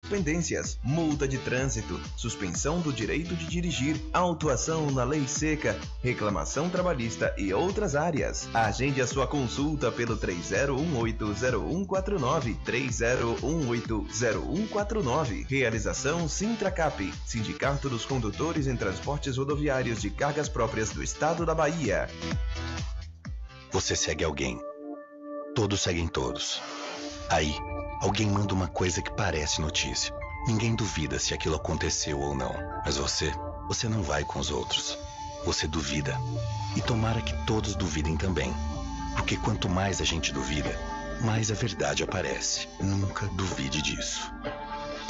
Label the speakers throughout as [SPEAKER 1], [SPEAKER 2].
[SPEAKER 1] pendências, multa de trânsito, suspensão do direito de dirigir, autuação na lei seca, reclamação trabalhista e outras áreas. Agende a sua consulta pelo 3018-0149, 3018-0149. Realização Sintracap, Sindicato dos Condutores em Transportes Rodoviários de Cargas Próprias do Estado da Bahia.
[SPEAKER 2] Você segue alguém. Todos seguem todos. Aí, alguém manda uma coisa que parece notícia. Ninguém duvida se aquilo aconteceu ou não. Mas você não vai com os outros. Você duvida. E tomara que todos duvidem também. Porque quanto mais a gente duvida, mais a verdade aparece. Nunca duvide disso.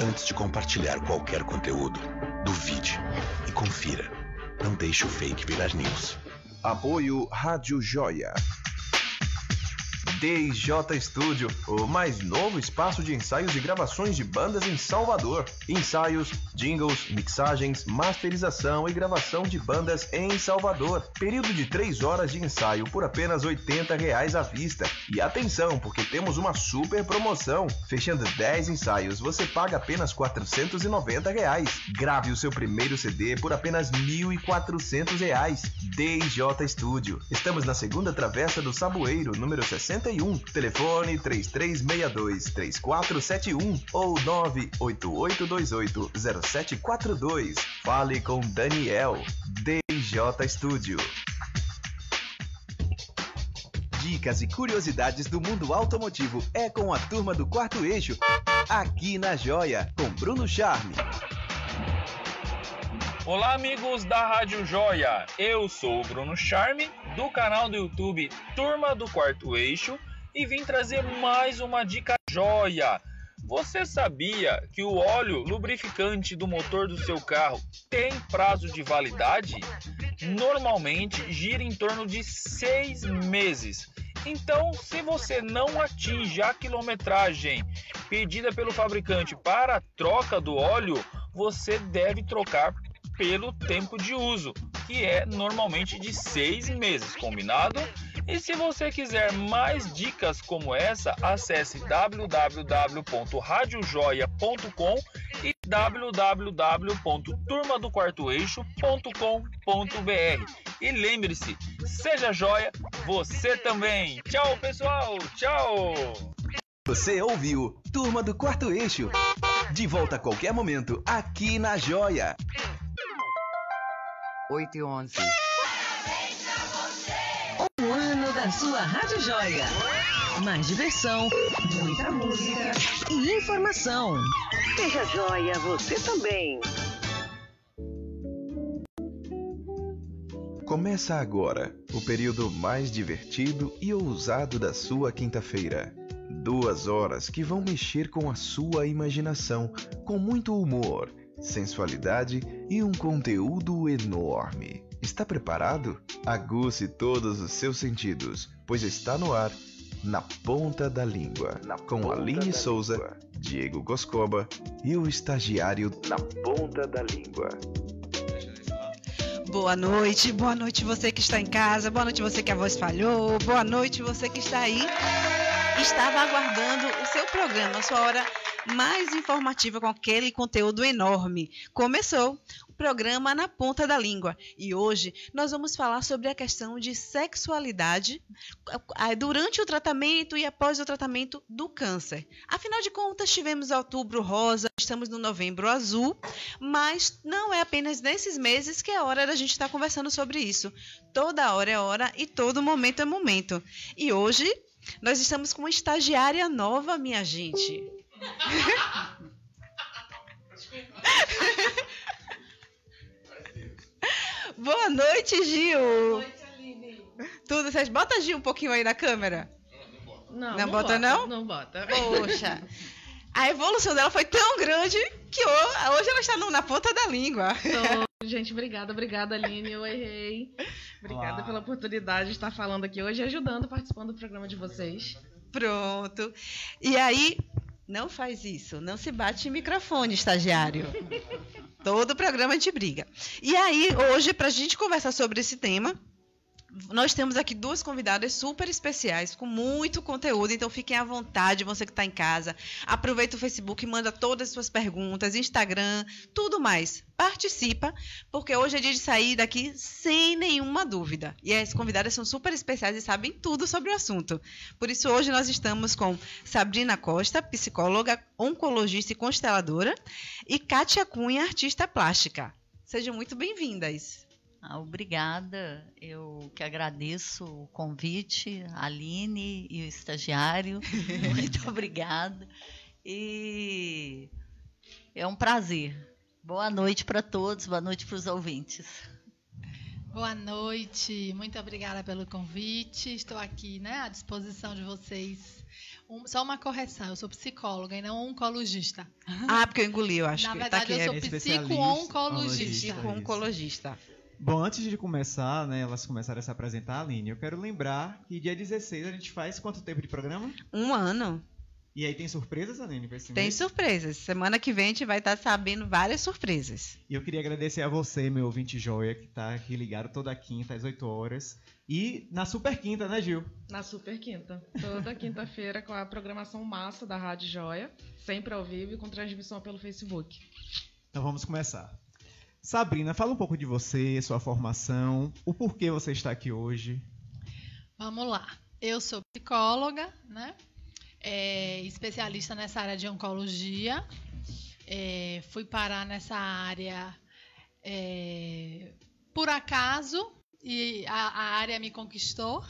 [SPEAKER 2] Antes de compartilhar qualquer conteúdo, duvide e confira. Não deixe o fake virar news.
[SPEAKER 1] Apoio Rádio Joia. DJ Studio, o mais novo espaço de ensaios e gravações de bandas em Salvador. Ensaios, jingles, mixagens, masterização e gravação de bandas em Salvador. Período de 3 horas de ensaio por apenas R$80 à vista. E atenção, porque temos uma super promoção. Fechando 10 ensaios, você paga apenas R$490. Grave o seu primeiro CD por apenas R$1.400. DJ Studio. Estamos na segunda travessa do Saboeiro, número 61. Telefone 3362-3471 ou 98828-0742. Fale com Daniel. DJ Studio. Dicas e curiosidades do mundo automotivo é com a turma do Quarto Eixo, aqui na Joia, com Bruno Charme.
[SPEAKER 3] Olá, amigos da Rádio Joia, eu sou o Bruno Charme, do canal do YouTube Turma do Quarto Eixo, e vim trazer mais uma dica joia. Você sabia que o óleo lubrificante do motor do seu carro tem prazo de validade? Normalmente gira em torno de 6 meses. Então, se você não atinge a quilometragem pedida pelo fabricante para a troca do óleo, você deve trocar pelo tempo de uso, que é normalmente de 6 meses, combinado? E se você quiser mais dicas como essa, acesse www.radiojoia.com e www.turmadoquartoeixo.com.br. E lembre-se, seja joia, você também. Tchau, pessoal. Tchau.
[SPEAKER 1] Você ouviu Turma do Quarto Eixo. De volta a qualquer momento, aqui na Joia.
[SPEAKER 4] 8h11. Um ano da sua Rádio Joia. Mais diversão, muita música e informação. Seja joia, você também.
[SPEAKER 1] Começa agora o período mais divertido e ousado da sua quinta-feira. 2 horas que vão mexer com a sua imaginação, com muito humor, sensualidade e um conteúdo enorme. Está preparado? Aguce todos os seus sentidos, pois está no ar, Na Ponta da Língua, com Aline Souza, Diego Coscoba e o estagiário Na Ponta da Língua.
[SPEAKER 5] Boa noite você que está em casa, boa noite você que a voz falhou, boa noite você que está aí. Estava aguardando o seu programa, a sua hora mais informativa com aquele conteúdo enorme. Começou o programa Na Ponta da Língua e hoje nós vamos falar sobre a questão de sexualidade durante o tratamento e após o tratamento do câncer. Afinal de contas, tivemos outubro rosa, estamos no novembro azul, mas não é apenas nesses meses que é hora da gente estar conversando sobre isso. Toda hora é hora e todo momento é momento. E hoje nós estamos com uma estagiária nova, minha gente. Boa noite, Gil. Boa noite, Aline. Tudo certo? Bota Gil um pouquinho aí na câmera. Não bota, não?
[SPEAKER 6] Não bota.
[SPEAKER 5] Poxa. A evolução dela foi tão grande que hoje ela está na ponta da língua.
[SPEAKER 6] Gente, obrigada, Aline. Eu errei. Obrigada pela oportunidade de estar falando aqui hoje e ajudando, participando do programa de vocês.
[SPEAKER 5] Pronto. E aí, não faz isso. Não se bate em microfone, estagiário. Todo programa de briga. E aí, hoje, para a gente conversar sobre esse tema, Nós temos aqui 2 convidadas super especiais, com muito conteúdo, então fiquem à vontade, você que está em casa. Aproveita o Facebook, manda todas as suas perguntas, Instagram, tudo mais. Participa, porque hoje é dia de sair daqui sem nenhuma dúvida. E as convidadas são super especiais e sabem tudo sobre o assunto. Por isso, hoje nós estamos com Sabrina Costa, psicóloga, oncologista e consteladora, e Kátia Cunha, artista plástica. Sejam muito bem-vindas.
[SPEAKER 7] Obrigada, eu que agradeço o convite, a Aline e o estagiário, muito obrigada, e é um prazer. Boa noite para todos, boa noite para os ouvintes.
[SPEAKER 8] Boa noite, muito obrigada pelo convite, estou aqui, né, à disposição de vocês. Só uma correção, eu sou psicóloga e não oncologista.
[SPEAKER 5] Ah, porque eu engoli, eu acho.
[SPEAKER 8] Na
[SPEAKER 5] que
[SPEAKER 8] verdade,
[SPEAKER 5] tá aqui,
[SPEAKER 8] eu sou psico-oncologista.
[SPEAKER 5] Psico-oncologista.
[SPEAKER 9] Bom, antes de começar, né, elas começaram a se apresentar, Aline, eu quero lembrar que dia 16 a gente faz quanto tempo de programa?
[SPEAKER 5] 1 ano.
[SPEAKER 9] E aí tem surpresas, Aline, para esse
[SPEAKER 5] Tem
[SPEAKER 9] mês?
[SPEAKER 5] surpresas. Semana que vem a gente vai estar sabendo várias surpresas.
[SPEAKER 9] E eu queria agradecer a você, meu ouvinte joia, que tá aqui ligado toda quinta às 8 horas. E na Super Quinta, né, Gil?
[SPEAKER 6] Na Super Quinta. Toda quinta-feira com a programação massa da Rádio Joia, sempre ao vivo e com transmissão pelo Facebook.
[SPEAKER 9] Então vamos começar. Sabrina, fala um pouco de você, sua formação, o porquê você está aqui hoje.
[SPEAKER 8] Vamos lá. Eu sou psicóloga, né? Especialista nessa área de oncologia. Fui parar nessa área por acaso e a área me conquistou.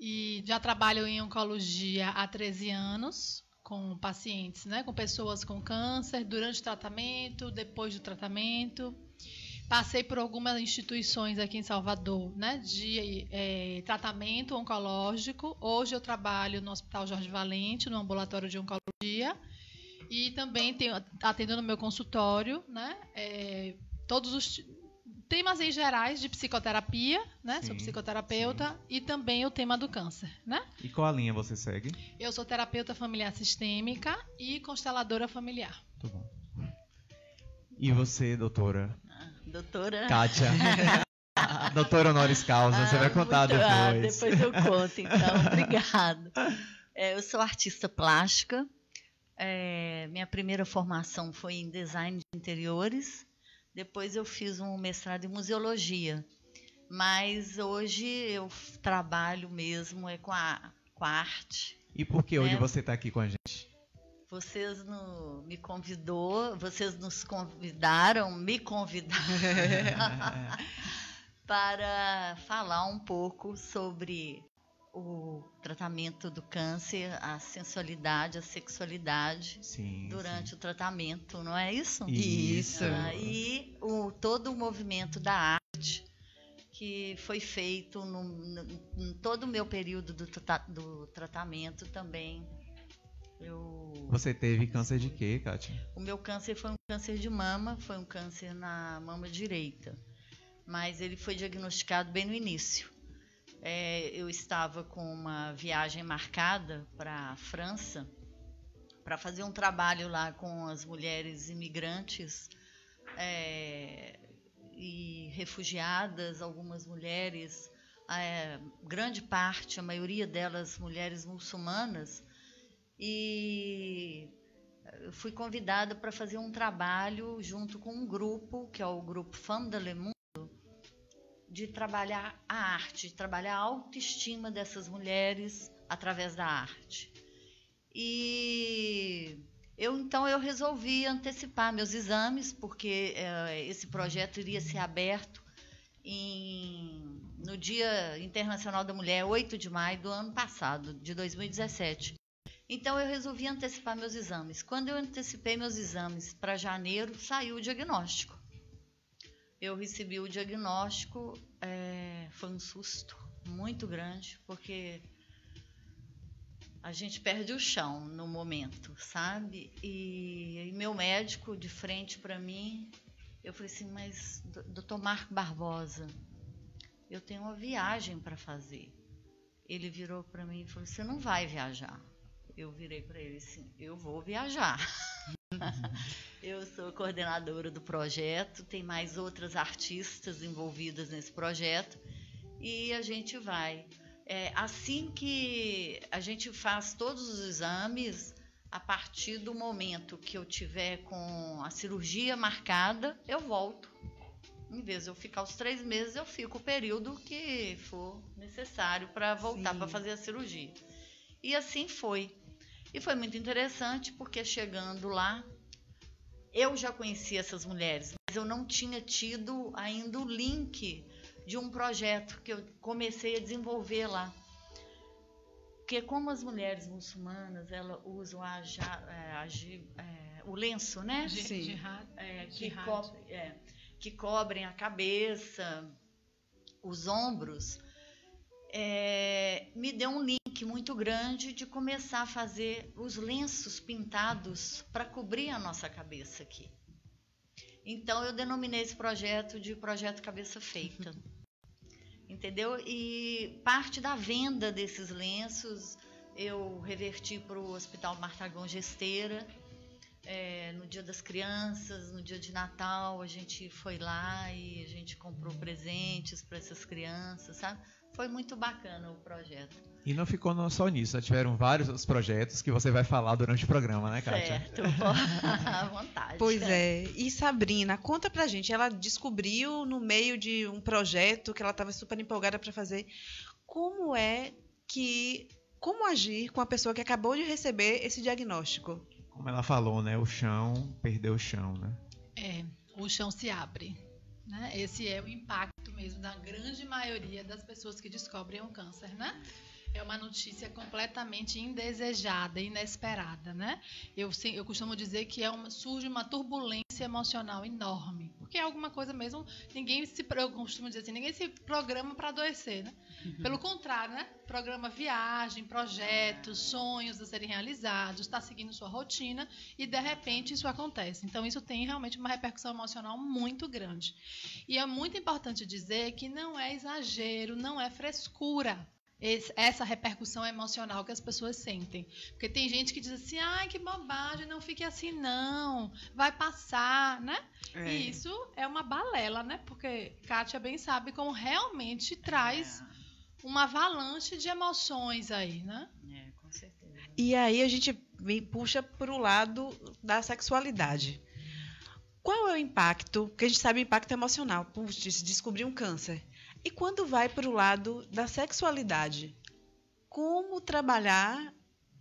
[SPEAKER 8] E já trabalho em oncologia há 13 anos com pacientes, né? Com pessoas com câncer durante o tratamento, depois do tratamento. Passei por algumas instituições aqui em Salvador, né, de tratamento oncológico. Hoje eu trabalho no Hospital Jorge Valente, no ambulatório de oncologia. E também atendo no meu consultório, né, todos os temas em gerais de psicoterapia, né? Sim, sou psicoterapeuta, sim. E também o tema do câncer, né?
[SPEAKER 9] E qual a linha você segue?
[SPEAKER 8] Eu sou terapeuta familiar sistêmica e consteladora familiar.
[SPEAKER 9] Muito bom. E você, doutora?
[SPEAKER 7] Doutora?
[SPEAKER 9] Kátia. Doutora honoris causa, você vai contar depois.
[SPEAKER 7] Depois eu conto, então. Obrigada. Eu sou artista plástica. Minha primeira formação foi em design de interiores. Depois eu fiz um mestrado em museologia. Mas hoje eu trabalho mesmo com a arte.
[SPEAKER 9] E por que hoje você está aqui com a gente?
[SPEAKER 7] Vocês nos convidaram para falar um pouco sobre o tratamento do câncer, a sensualidade, a sexualidade durante o tratamento, não é isso?
[SPEAKER 5] Isso.
[SPEAKER 7] E todo o movimento da arte que foi feito em todo o meu período do tratamento também.
[SPEAKER 9] Você teve câncer de quê, Kátia?
[SPEAKER 7] O meu câncer foi um câncer de mama, foi um câncer na mama direita, mas ele foi diagnosticado bem no início. Eu estava com uma viagem marcada para a França para fazer um trabalho lá com as mulheres imigrantes e refugiadas, algumas mulheres, grande parte, a maioria delas mulheres muçulmanas, e eu fui convidada para fazer um trabalho junto com um grupo, que é o grupo Femme de Le Monde, de trabalhar a arte, de trabalhar a autoestima dessas mulheres através da arte. E então eu resolvi antecipar meus exames, porque esse projeto iria ser aberto no Dia Internacional da Mulher, 8 de maio do ano passado, de 2017. Então eu resolvi antecipar meus exames. Quando eu antecipei meus exames para janeiro, saiu o diagnóstico. Eu recebi o diagnóstico, foi um susto muito grande, porque a gente perde o chão no momento, sabe? E meu médico de frente para mim, eu falei assim, mas doutor Marco Barbosa, eu tenho uma viagem para fazer. Ele virou para mim e falou, você não vai viajar. Eu virei para ele assim, eu vou viajar. Eu sou coordenadora do projeto, tem mais outras artistas envolvidas nesse projeto, e a gente vai. Assim que a gente faz todos os exames, a partir do momento que eu tiver com a cirurgia marcada, eu volto. Em vez de eu ficar os 3 meses, eu fico o período que for necessário para voltar para fazer a cirurgia. E assim foi. E foi muito interessante, porque chegando lá, eu já conhecia essas mulheres, mas eu não tinha tido ainda o link de um projeto que eu comecei a desenvolver lá. Porque como as mulheres muçulmanas, elas usam o lenço, né? Que cobrem a cabeça, os ombros, me deu um link muito grande de começar a fazer os lenços pintados para cobrir a nossa cabeça aqui. Então eu denominei esse projeto de Projeto Cabeça Feita. Entendeu? E parte da venda desses lenços eu reverti para o Hospital Martagão Gesteira. No Dia das Crianças, no dia de Natal, a gente foi lá e a gente comprou presentes para essas crianças, sabe? Foi muito bacana o projeto.
[SPEAKER 9] E não ficou só nisso, tiveram vários outros projetos que você vai falar durante o programa, né, Kátia?
[SPEAKER 7] Certo, à vontade.
[SPEAKER 5] Pois é. E Sabrina, conta pra gente, ela descobriu no meio de um projeto que ela estava super empolgada para fazer, como agir com a pessoa que acabou de receber esse diagnóstico?
[SPEAKER 9] Como ela falou, né? O chão, perdeu o chão, né?
[SPEAKER 8] O chão se abre, né? Esse é o impacto mesmo da grande maioria das pessoas que descobrem um câncer, né? É uma notícia completamente indesejada, inesperada, né? Eu costumo dizer que surge uma turbulência emocional enorme, porque é alguma coisa mesmo, eu costumo dizer assim, ninguém se programa para adoecer, né? Pelo contrário, né? Programa viagem, projetos, sonhos a serem realizados, está seguindo sua rotina e de repente isso acontece. Então isso tem realmente uma repercussão emocional muito grande. E é muito importante dizer que não é exagero, não é frescura essa repercussão emocional que as pessoas sentem. Porque tem gente que diz assim, ai, que bobagem, não fique assim não, vai passar, né? E isso é uma balela, né? Porque Kátia bem sabe como realmente traz uma avalanche de emoções aí, né?
[SPEAKER 7] Com certeza.
[SPEAKER 5] E aí a gente puxa para o lado da sexualidade. Qual é o impacto? Porque a gente sabe o impacto emocional, se descobrir um câncer. E quando vai para o lado da sexualidade, como trabalhar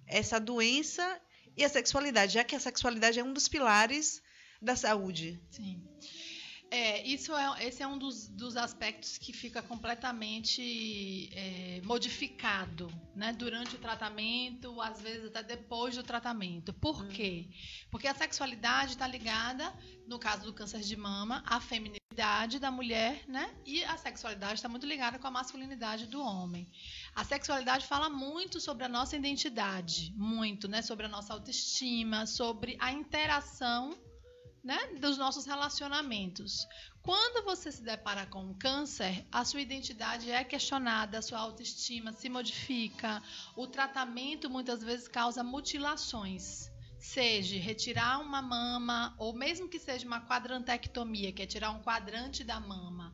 [SPEAKER 5] essa doença e a sexualidade, já que a sexualidade é um dos pilares da saúde?
[SPEAKER 8] Sim. Esse é um dos aspectos que fica completamente modificado, né, durante o tratamento, às vezes até depois do tratamento. Por quê? Porque a sexualidade está ligada, no caso do câncer de mama, à feminilidade da mulher, né? E a sexualidade está muito ligada com a masculinidade do homem. A sexualidade fala muito sobre a nossa identidade, muito, né? Sobre a nossa autoestima, sobre a interação, né, dos nossos relacionamentos. Quando você se depara com um câncer, a sua identidade é questionada, a sua autoestima se modifica, o tratamento muitas vezes causa mutilações, seja retirar uma mama, ou mesmo que seja uma quadrantectomia, que é tirar um quadrante da mama,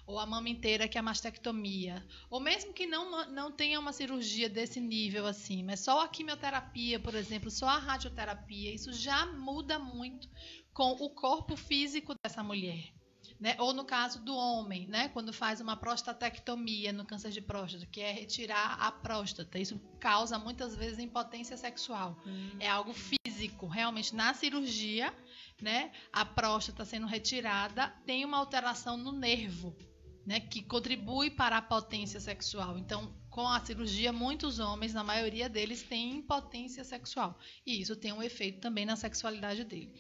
[SPEAKER 8] ou a mama inteira, que é a mastectomia, ou mesmo que não tenha uma cirurgia desse nível assim, mas só a quimioterapia, por exemplo, só a radioterapia, isso já muda muito com o corpo físico dessa mulher, né? Ou no caso do homem, né? Quando faz uma prostatectomia no câncer de próstata, que é retirar a próstata, isso causa muitas vezes impotência sexual. É algo físico, realmente na cirurgia, né? A próstata sendo retirada tem uma alteração no nervo, né? Que contribui para a potência sexual. Então, com a cirurgia, muitos homens, na maioria deles, têm impotência sexual. E isso tem um efeito também na sexualidade dele.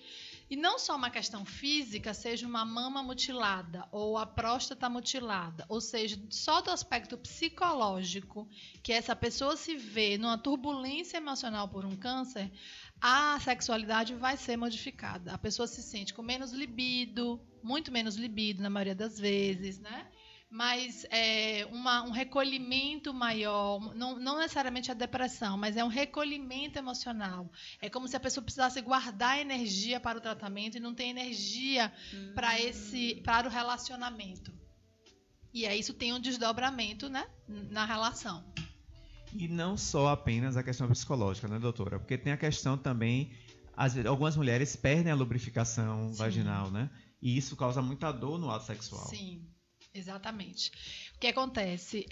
[SPEAKER 8] E não só uma questão física, seja uma mama mutilada ou a próstata mutilada, ou seja, só do aspecto psicológico, que essa pessoa se vê numa turbulência emocional por um câncer, a sexualidade vai ser modificada. A pessoa se sente com menos libido, muito menos libido na maioria das vezes, né? Mas um recolhimento maior, não necessariamente a depressão, mas é um recolhimento emocional. É como se a pessoa precisasse guardar energia para o tratamento e não tem energia para o relacionamento. E aí isso tem um desdobramento, né, na relação.
[SPEAKER 9] E não só apenas a questão psicológica, né, doutora? Porque tem a questão também, algumas mulheres perdem a lubrificação vaginal, né? E isso causa muita dor no ato sexual.
[SPEAKER 8] Sim, exatamente. O que acontece?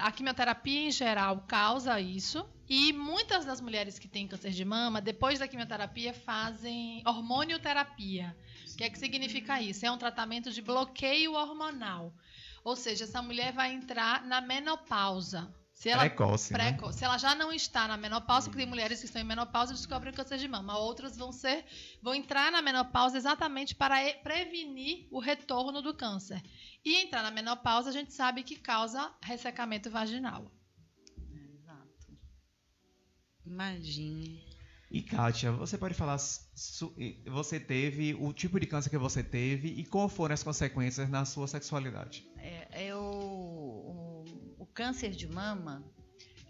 [SPEAKER 8] A quimioterapia em geral causa isso. E muitas das mulheres que têm câncer de mama, depois da quimioterapia, fazem hormonioterapia. O que é que significa isso? É um tratamento de bloqueio hormonal. Ou seja, essa mulher vai entrar na menopausa.
[SPEAKER 9] Precoce, né?
[SPEAKER 8] Se ela já não está na menopausa, porque tem mulheres que estão em menopausa e descobrem câncer de mama. Outras vão entrar na menopausa exatamente para prevenir o retorno do câncer. E entrar na menopausa, a gente sabe que causa ressecamento vaginal.
[SPEAKER 7] Exato.
[SPEAKER 5] Imagine.
[SPEAKER 9] E, Kátia, você pode falar, você teve o tipo de câncer que você teve e quais foram as consequências na sua sexualidade?
[SPEAKER 7] O câncer de mama,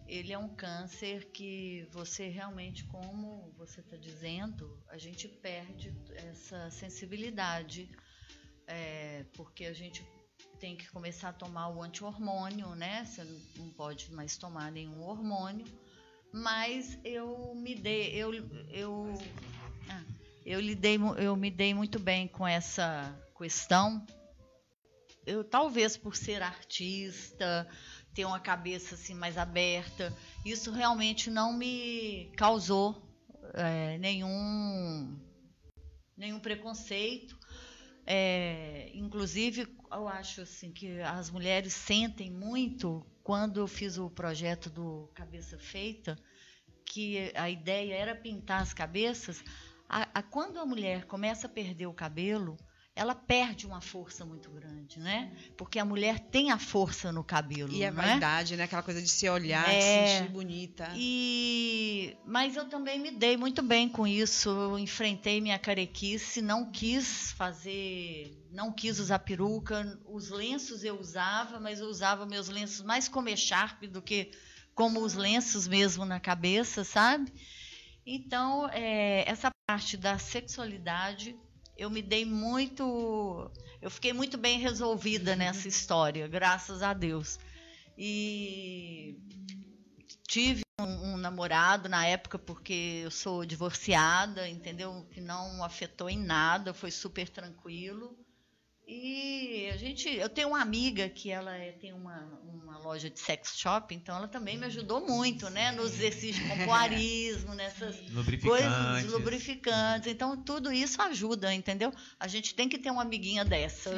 [SPEAKER 7] ele é um câncer que você realmente, como você está dizendo, a gente perde essa sensibilidade, porque a gente tem que começar a tomar o anti-hormônio, né? Você não pode mais tomar nenhum hormônio. Mas eu me dei muito bem com essa questão. Eu, talvez por ser artista, ter uma cabeça assim mais aberta, isso realmente não me causou nenhum preconceito. Inclusive, eu acho assim que as mulheres sentem muito. Quando eu fiz o projeto do Cabeça Feita, que a ideia era pintar as cabeças, quando a mulher começa a perder o cabelo, ela perde uma força muito grande, né? Porque a mulher tem a força no cabelo.
[SPEAKER 5] E a vaidade, né? Aquela coisa de se olhar, de se sentir bonita.
[SPEAKER 7] Mas eu também me dei muito bem com isso. Eu enfrentei minha carequice, não quis usar peruca. Os lenços eu usava, mas eu usava meus lenços mais como echarpe do que como os lenços mesmo na cabeça, sabe? Então, essa parte da sexualidade, eu fiquei muito bem resolvida nessa história, graças a Deus. E tive um namorado na época, porque eu sou divorciada, entendeu? Que não afetou em nada, foi super tranquilo. E eu tenho uma amiga que ela tem uma loja de sex shop, então ela também me ajudou muito, né? Nos exercícios de pompoarismo, nessas coisas, lubrificantes. Então, tudo isso ajuda, entendeu? A gente tem que ter uma amiguinha dessa.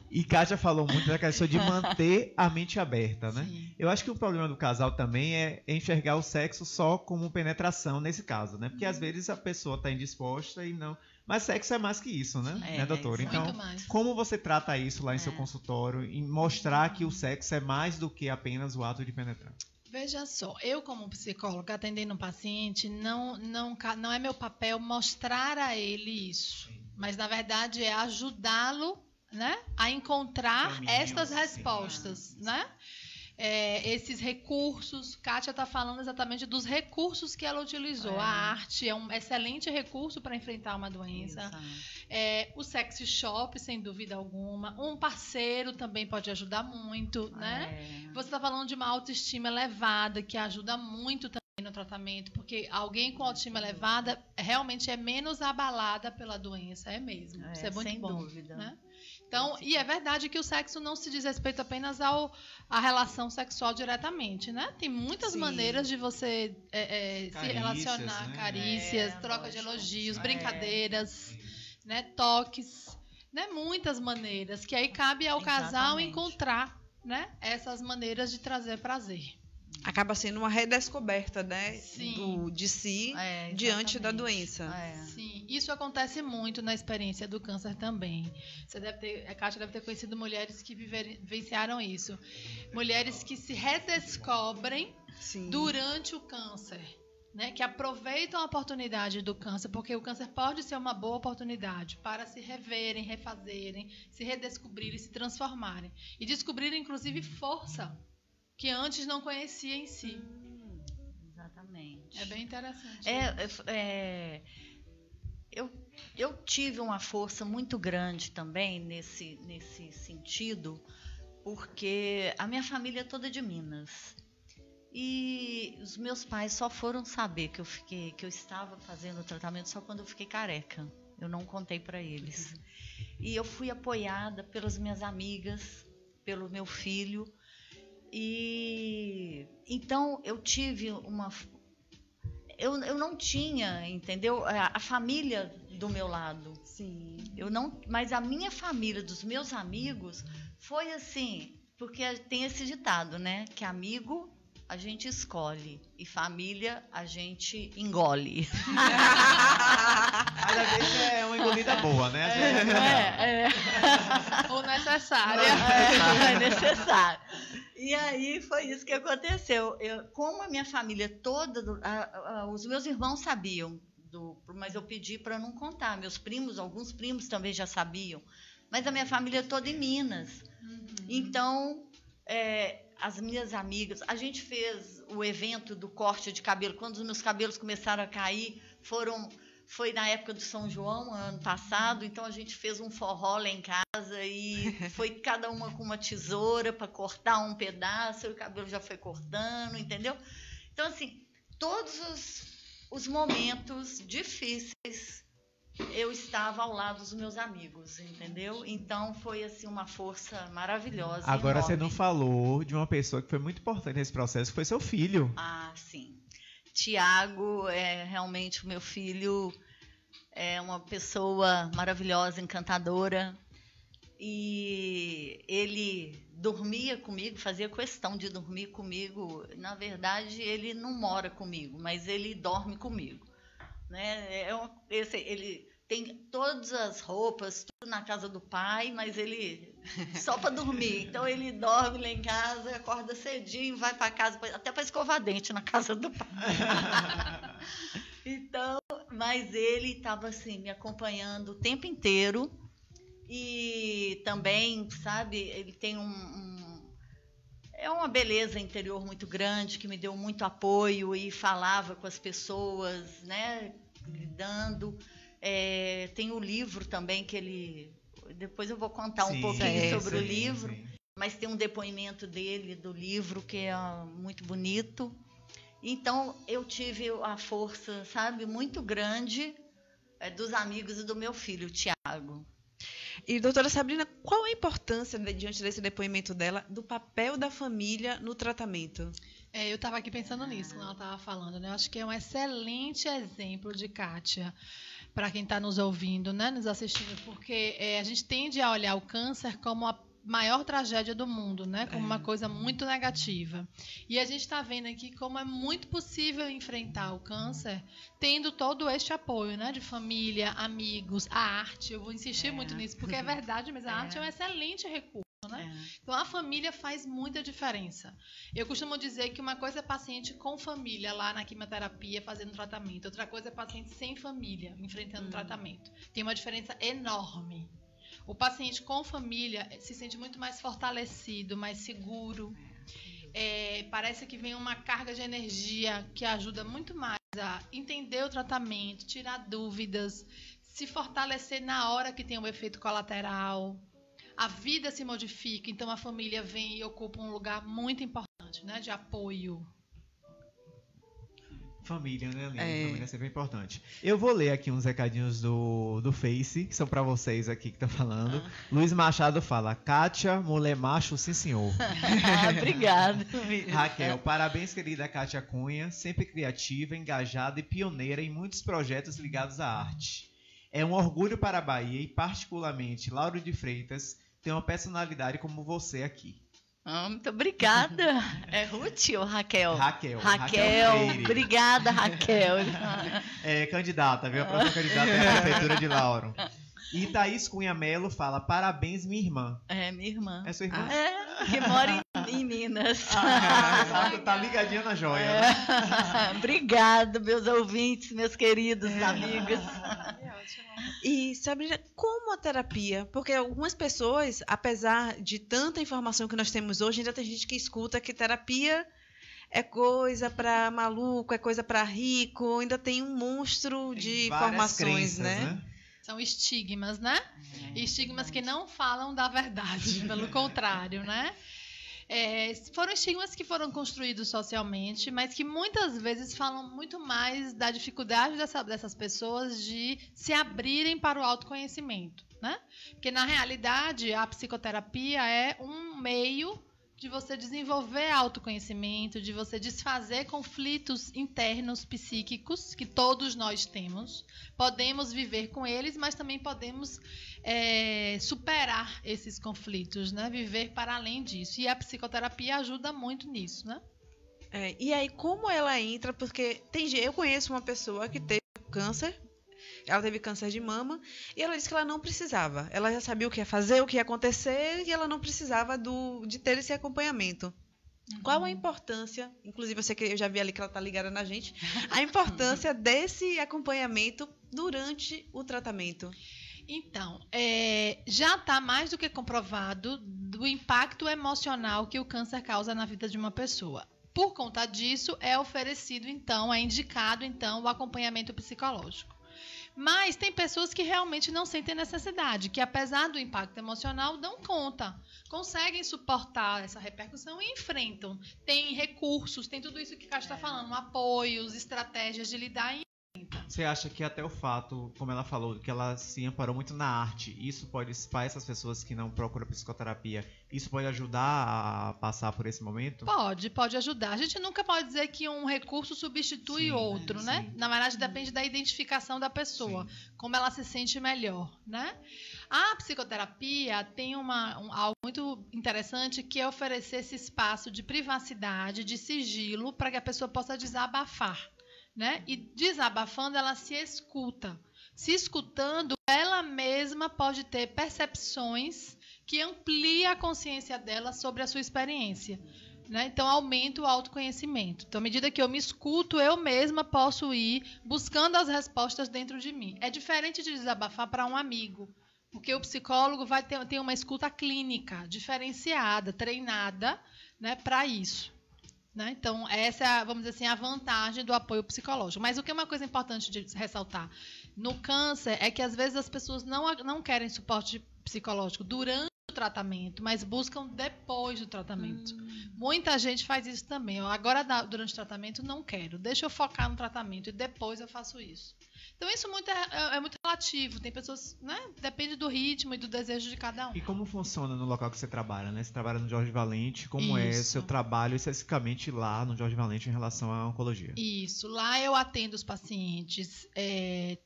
[SPEAKER 9] E Kátia falou muito da questão de manter a mente aberta, né?
[SPEAKER 8] Sim.
[SPEAKER 9] Eu acho que o problema do casal também é enxergar o sexo só como penetração nesse caso, né? Porque às vezes a pessoa está indisposta e não... Mas sexo é mais que isso, né, doutora? Então, como você trata isso lá em seu consultório e mostrar que o sexo é mais do que apenas o ato de penetrar?
[SPEAKER 8] Veja só, eu como psicóloga atendendo um paciente, não é meu papel mostrar a ele isso, mas na verdade é ajudá-lo, né, a encontrar estas respostas, né? Esses recursos, Kátia está falando exatamente dos recursos que ela utilizou. A arte é um excelente recurso para enfrentar uma doença. O sex shop, sem dúvida alguma. Um parceiro também pode ajudar muito, né? Você está falando de uma autoestima elevada, que ajuda muito também no tratamento, porque alguém com autoestima elevada realmente é menos abalada pela doença, mesmo. Isso é muito
[SPEAKER 7] sem
[SPEAKER 8] bom,
[SPEAKER 7] dúvida.
[SPEAKER 8] Né? Então, e é verdade que o sexo não se diz respeito apenas à relação sexual diretamente, né? Tem muitas maneiras de você se relacionar, né? Carícias, troca de elogios, brincadeiras, né? Toques, né? Muitas maneiras, que aí cabe ao casal encontrar, né? Essas maneiras de trazer prazer.
[SPEAKER 5] Acaba sendo uma redescoberta, né? De si diante da doença.
[SPEAKER 8] Sim, isso acontece muito na experiência do câncer também. A Kátia deve ter conhecido mulheres que vivenciaram isso. Mulheres que se redescobrem durante o câncer, né? Que aproveitam a oportunidade do câncer, porque o câncer pode ser uma boa oportunidade para se reverem, refazerem, se redescobrirem, se transformarem. E descobrirem, inclusive, força que antes não conhecia em si.
[SPEAKER 7] Exatamente.
[SPEAKER 8] É bem interessante.
[SPEAKER 7] eu tive uma força muito grande também nesse sentido, porque a minha família é toda de Minas. E os meus pais só foram saber que eu estava fazendo o tratamento só quando eu fiquei careca. Eu não contei para eles. E eu fui apoiada pelas minhas amigas, pelo meu filho. E então eu tive uma... Eu não tinha, entendeu? A família do meu lado.
[SPEAKER 5] Sim.
[SPEAKER 7] Mas a minha família, dos meus amigos, foi assim, porque tem esse ditado, né? Que amigo a gente escolhe e família a gente engole.
[SPEAKER 9] Às vezes é uma engolida boa, né?
[SPEAKER 8] Ou necessária.
[SPEAKER 7] É necessário. E aí foi isso que aconteceu. Como a minha família toda, os meus irmãos sabiam, mas eu pedi para não contar. Meus primos, alguns primos também já sabiam, mas a minha família toda em Minas. Então, as minhas amigas, a gente fez o evento do corte de cabelo. Quando os meus cabelos começaram a cair, foi na época do São João, ano passado, então a gente fez um forró lá em casa e foi cada uma com uma tesoura para cortar um pedaço, e o cabelo já foi cortando, entendeu? Então, assim, todos os momentos difíceis eu estava ao lado dos meus amigos, entendeu? Então foi assim uma força maravilhosa.
[SPEAKER 9] Agora
[SPEAKER 7] enorme.
[SPEAKER 9] Você não falou de uma pessoa que foi muito importante nesse processo, que foi seu filho.
[SPEAKER 7] Ah, sim. Tiago é realmente o meu filho, é uma pessoa maravilhosa, encantadora, e ele dormia comigo, fazia questão de dormir comigo. Na verdade, ele não mora comigo, mas ele dorme comigo, né? Ele tem todas as roupas, tudo na casa do pai, mas ele só para dormir. Então ele dorme lá em casa, acorda cedinho, vai para casa, até para escovar dente na casa do pai. Então, mas ele estava assim me acompanhando o tempo inteiro. E também, sabe, ele tem é uma beleza interior muito grande, que me deu muito apoio e falava com as pessoas, né, lidando. Tem o livro também que ele... Depois eu vou contar um pouquinho sobre o livro, mas tem um depoimento dele, do livro, que é muito bonito. Então, eu tive a força, sabe, muito grande dos amigos e do meu filho, o Tiago.
[SPEAKER 5] E, doutora Sabrina, qual a importância, diante desse depoimento dela, do papel da família no tratamento?
[SPEAKER 8] Eu estava aqui pensando nisso, quando ela estava falando, né? Eu acho que é um excelente exemplo de Kátia, para quem está nos ouvindo, né, nos assistindo, porque a gente tende a olhar o câncer como a maior tragédia do mundo, né, como uma coisa muito negativa. E a gente está vendo aqui como é muito possível enfrentar o câncer tendo todo este apoio, né, de família, amigos, a arte. Eu vou insistir muito nisso, porque é verdade, mas a arte é um excelente recurso. Né? Então a família faz muita diferença. Eu costumo dizer que uma coisa é paciente com família lá na quimioterapia fazendo tratamento, outra coisa é paciente sem família enfrentando tratamento. Tem uma diferença enorme. O paciente com família se sente muito mais fortalecido, mais seguro. Parece que vem uma carga de energia que ajuda muito mais a entender o tratamento, tirar dúvidas, se fortalecer na hora que tem um efeito colateral. A vida se modifica, então a família vem e ocupa um lugar muito importante, né, de apoio.
[SPEAKER 9] Família, né, Aline? Família é sempre importante. Eu vou ler aqui uns recadinhos do Face, que são para vocês aqui que estão falando. Luiz Machado fala: Kátia, mulher macho, sim senhor.
[SPEAKER 7] Obrigada.
[SPEAKER 9] Raquel, parabéns, querida Kátia Cunha, sempre criativa, engajada e pioneira em muitos projetos ligados à arte. É um orgulho para a Bahia e, particularmente, Lauro de Freitas tem uma personalidade como você aqui.
[SPEAKER 7] Muito obrigada. É Ruth ou Raquel?
[SPEAKER 9] Raquel.
[SPEAKER 7] Obrigada, Raquel.
[SPEAKER 9] Candidata, viu? A próxima candidata é a prefeitura de Lauro. E Thaís Cunha Melo fala: parabéns, minha irmã.
[SPEAKER 7] Minha irmã.
[SPEAKER 9] É sua irmã?
[SPEAKER 7] Que mora em Minas.
[SPEAKER 9] Tá ligadinha na joia, né?
[SPEAKER 7] Obrigada, meus ouvintes, meus queridos amigos.
[SPEAKER 5] E, Sabrina, como a terapia? Porque algumas pessoas, apesar de tanta informação que nós temos hoje, ainda tem gente que escuta que terapia é coisa para maluco, é coisa para rico, ainda tem um monstro de informações,
[SPEAKER 9] crenças, né?
[SPEAKER 8] São estigmas, né? Estigmas que não falam da verdade, pelo contrário, né? Foram estigmas que foram construídos socialmente, mas que muitas vezes falam muito mais da dificuldade dessas pessoas de se abrirem para o autoconhecimento, né? Porque, na realidade, a psicoterapia é um meio de você desenvolver autoconhecimento, de você desfazer conflitos internos psíquicos que todos nós temos. Podemos viver com eles, mas também podemos superar esses conflitos, né? Viver para além disso. E a psicoterapia ajuda muito nisso, né?
[SPEAKER 5] E aí, como ela entra? Porque eu conheço uma pessoa que teve câncer. Ela teve câncer de mama e ela disse que ela não precisava. Ela já sabia o que ia fazer, o que ia acontecer e ela não precisava de ter esse acompanhamento. Qual a importância, inclusive eu já vi ali que ela está ligada na gente, a importância desse acompanhamento durante o tratamento?
[SPEAKER 8] Então, já está mais do que comprovado do impacto emocional que o câncer causa na vida de uma pessoa. Por conta disso, é oferecido, então, é indicado, então, o acompanhamento psicológico. Mas tem pessoas que realmente não sentem necessidade, que apesar do impacto emocional, dão conta, conseguem suportar essa repercussão e enfrentam. Tem recursos, tem tudo isso que o Cássio está falando, apoios, estratégias de lidar e enfrenta.
[SPEAKER 9] Você acha que até o fato, como ela falou, que ela se amparou muito na arte, isso pode, para essas pessoas que não procuram psicoterapia, isso pode ajudar a passar por esse momento?
[SPEAKER 8] Pode ajudar. A gente nunca pode dizer que um recurso substitui outro, né? Na verdade, depende da identificação da pessoa, como ela se sente melhor, né? A psicoterapia tem algo muito interessante, que é oferecer esse espaço de privacidade, de sigilo, para que a pessoa possa desabafar, né? E desabafando, ela se escuta. Se escutando, ela mesma pode ter percepções que ampliam a consciência dela sobre a sua experiência, né? Então, aumenta o autoconhecimento. Então, à medida que eu me escuto, eu mesma posso ir buscando as respostas dentro de mim. É diferente de desabafar para um amigo, porque o psicólogo vai ter uma escuta clínica, diferenciada, treinada, né, para isso. Né? Então, essa é, vamos dizer assim, a vantagem do apoio psicológico. Mas o que é uma coisa importante de ressaltar no câncer é que, às vezes, as pessoas não querem suporte psicológico durante o tratamento, mas buscam depois do tratamento. Muita gente faz isso também. Agora, durante o tratamento, não quero. Deixa eu focar no tratamento e depois eu faço isso. Então, isso é muito relativo. Tem pessoas, né? Depende do ritmo e do desejo de cada um.
[SPEAKER 9] E como funciona no local que você trabalha, né? Você trabalha no Jorge Valente. Como é seu trabalho especificamente lá no Jorge Valente em relação à oncologia?
[SPEAKER 8] Isso. Lá eu atendo os pacientes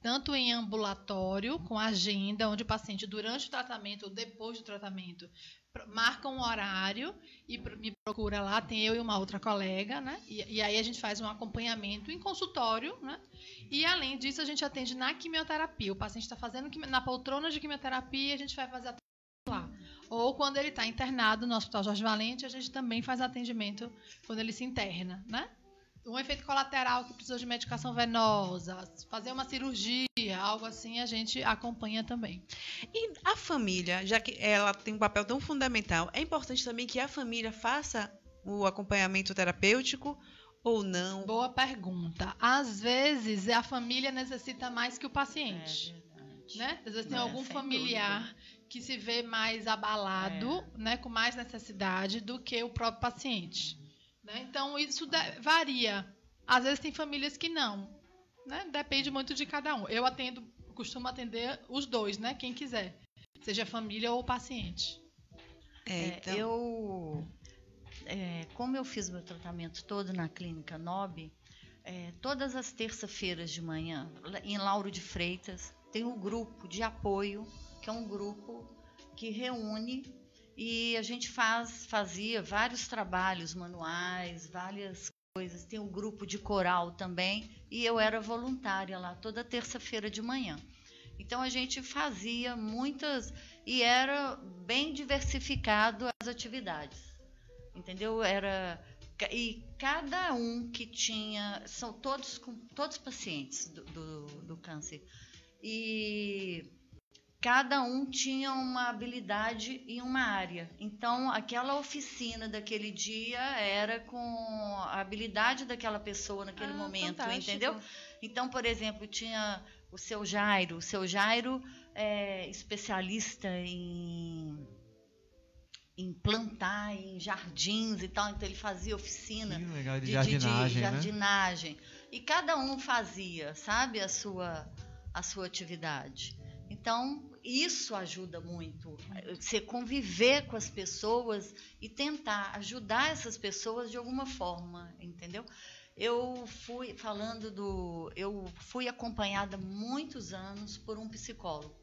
[SPEAKER 8] tanto em ambulatório, com agenda, onde o paciente, durante o tratamento ou depois do tratamento, marca um horário e me procura lá, tem eu e uma outra colega, né? E aí a gente faz um acompanhamento em consultório, né? E além disso, a gente atende na quimioterapia. O paciente está fazendo na poltrona de quimioterapia, a gente vai fazer atendimento lá. Ou quando ele está internado no Hospital Jorge Valente, a gente também faz atendimento quando ele se interna, né? Um efeito colateral que precisa de medicação venosa, fazer uma cirurgia, algo assim, a gente acompanha também.
[SPEAKER 5] E a família, já que ela tem um papel tão fundamental, é importante também que a família faça o acompanhamento terapêutico ou não?
[SPEAKER 8] Boa pergunta. Às vezes, a família necessita mais que o paciente. Né? Às vezes tem algum familiar que se vê mais abalado, né, com mais necessidade do que o próprio paciente. Então, isso varia. Às vezes tem famílias que não. Né? Depende muito de cada um. Eu costumo atender os dois, né? Quem quiser. Seja família ou paciente.
[SPEAKER 7] Como eu fiz meu tratamento todo na Clínica Nob, todas as terças-feiras de manhã, em Lauro de Freitas, tem um grupo de apoio, que é um grupo que reúne. E a gente fazia vários trabalhos manuais, várias coisas. Tem um grupo de coral também. E eu era voluntária lá toda terça-feira de manhã. Então, a gente fazia muitas... E era bem diversificado as atividades. Entendeu? E cada um que tinha... São todos pacientes do câncer. E... Cada um tinha uma habilidade em uma área. Então, aquela oficina daquele dia era com a habilidade daquela pessoa naquele momento, fantástico. Entendeu? Então, por exemplo, tinha o seu Jairo. O seu Jairo é especialista em plantar em jardins e tal, então ele fazia oficina
[SPEAKER 9] de jardinagem,
[SPEAKER 7] né? E cada um fazia, sabe, a sua atividade. Então, isso ajuda muito, você conviver com as pessoas e tentar ajudar essas pessoas de alguma forma, entendeu? Eu fui acompanhada muitos anos por um psicólogo.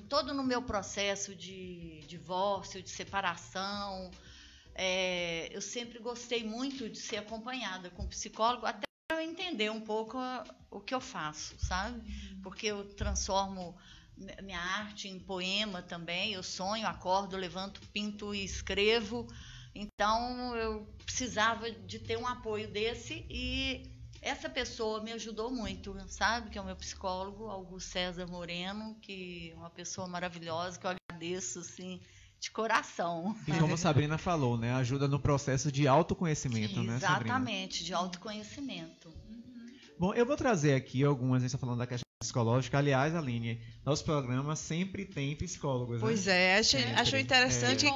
[SPEAKER 7] Todo no meu processo de divórcio, de separação, eu sempre gostei muito de ser acompanhada com um psicólogo, até para eu entender um pouco o que eu faço, sabe? Porque eu transformo minha arte em poema também, eu sonho, acordo, levanto, pinto e escrevo. Então, eu precisava de ter um apoio desse e essa pessoa me ajudou muito, sabe? Que é o meu psicólogo, Augusto César Moreno, que é uma pessoa maravilhosa, que eu agradeço, assim, de coração.
[SPEAKER 9] E como a Sabrina falou, né? Ajuda no processo de autoconhecimento,
[SPEAKER 7] sim,
[SPEAKER 9] né,
[SPEAKER 7] Sabrina? Exatamente,
[SPEAKER 9] de
[SPEAKER 7] autoconhecimento.
[SPEAKER 9] Bom, eu vou trazer aqui algumas, a gente está falando da questão psicológica. Aliás, Aline, nosso programa sempre tem psicólogos,
[SPEAKER 5] pois
[SPEAKER 9] né?
[SPEAKER 5] Achou interessante.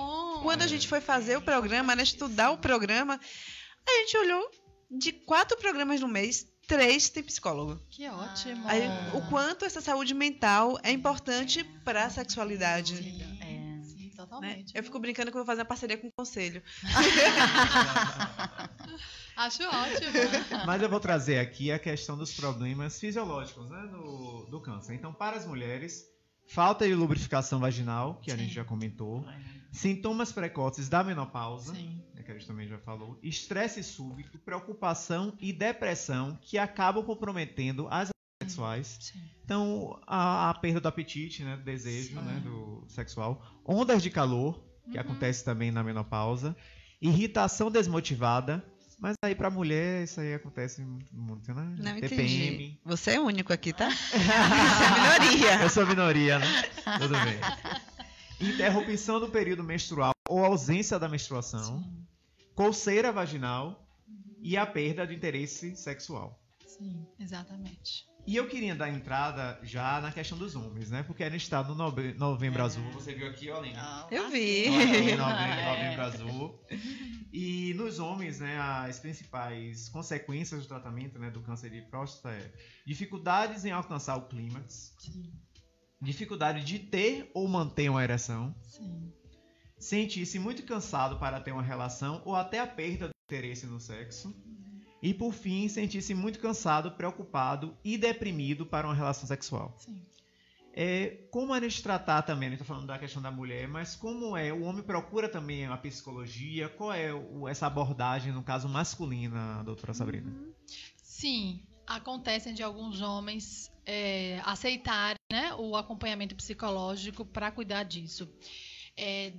[SPEAKER 5] Quando a gente foi fazer o programa, né, estudar o programa, a gente olhou de 4 programas no mês, 3 tem psicólogo.
[SPEAKER 8] Que ótimo.
[SPEAKER 5] Aí, o quanto essa saúde mental é importante para a sexualidade.
[SPEAKER 8] Sim, totalmente.
[SPEAKER 5] Né? Eu fico brincando que eu vou fazer uma parceria com o conselho.
[SPEAKER 8] Acho ótimo.
[SPEAKER 9] Mas eu vou trazer aqui a questão dos problemas fisiológicos, né, do câncer. Então, para as mulheres, falta de lubrificação vaginal, que a gente já comentou. Sintomas precoces da menopausa, que a gente também já falou. Estresse súbito, preocupação e depressão, que acabam comprometendo as sexuais. Sim. Então, a perda do apetite, né, do desejo, né, do sexual. Ondas de calor, que acontece também na menopausa. Irritação desmotivada. Mas aí pra mulher isso aí acontece muito, né?
[SPEAKER 5] Não
[SPEAKER 9] TPM.
[SPEAKER 5] Entendi. Você é único aqui, tá? Você é a minoria.
[SPEAKER 9] Eu sou a minoria, né? Tudo bem. Interrupção do período menstrual ou ausência da menstruação. Sim. Coceira vaginal e a perda de interesse sexual.
[SPEAKER 8] Sim, exatamente.
[SPEAKER 9] E eu queria dar entrada já na questão dos homens, né? Porque a gente está no Novembro Azul. Você viu aqui, Aline?
[SPEAKER 5] Eu vi.
[SPEAKER 9] Novembro Azul. E nos homens, né, as principais consequências do tratamento, né, do câncer de próstata é dificuldades em alcançar o clímax, dificuldade de ter ou manter uma ereção, sentir-se muito cansado para ter uma relação ou até a perda do interesse no sexo. E, por fim, sentir-se muito cansado, preocupado e deprimido para uma relação sexual.
[SPEAKER 8] Sim.
[SPEAKER 9] Como a gente tratar também, a gente está falando da questão da mulher, mas como o homem procura também a psicologia? Qual é essa abordagem, no caso, masculina, doutora Sabrina?
[SPEAKER 8] Sim, acontecem de alguns homens aceitarem, né, o acompanhamento psicológico para cuidar disso.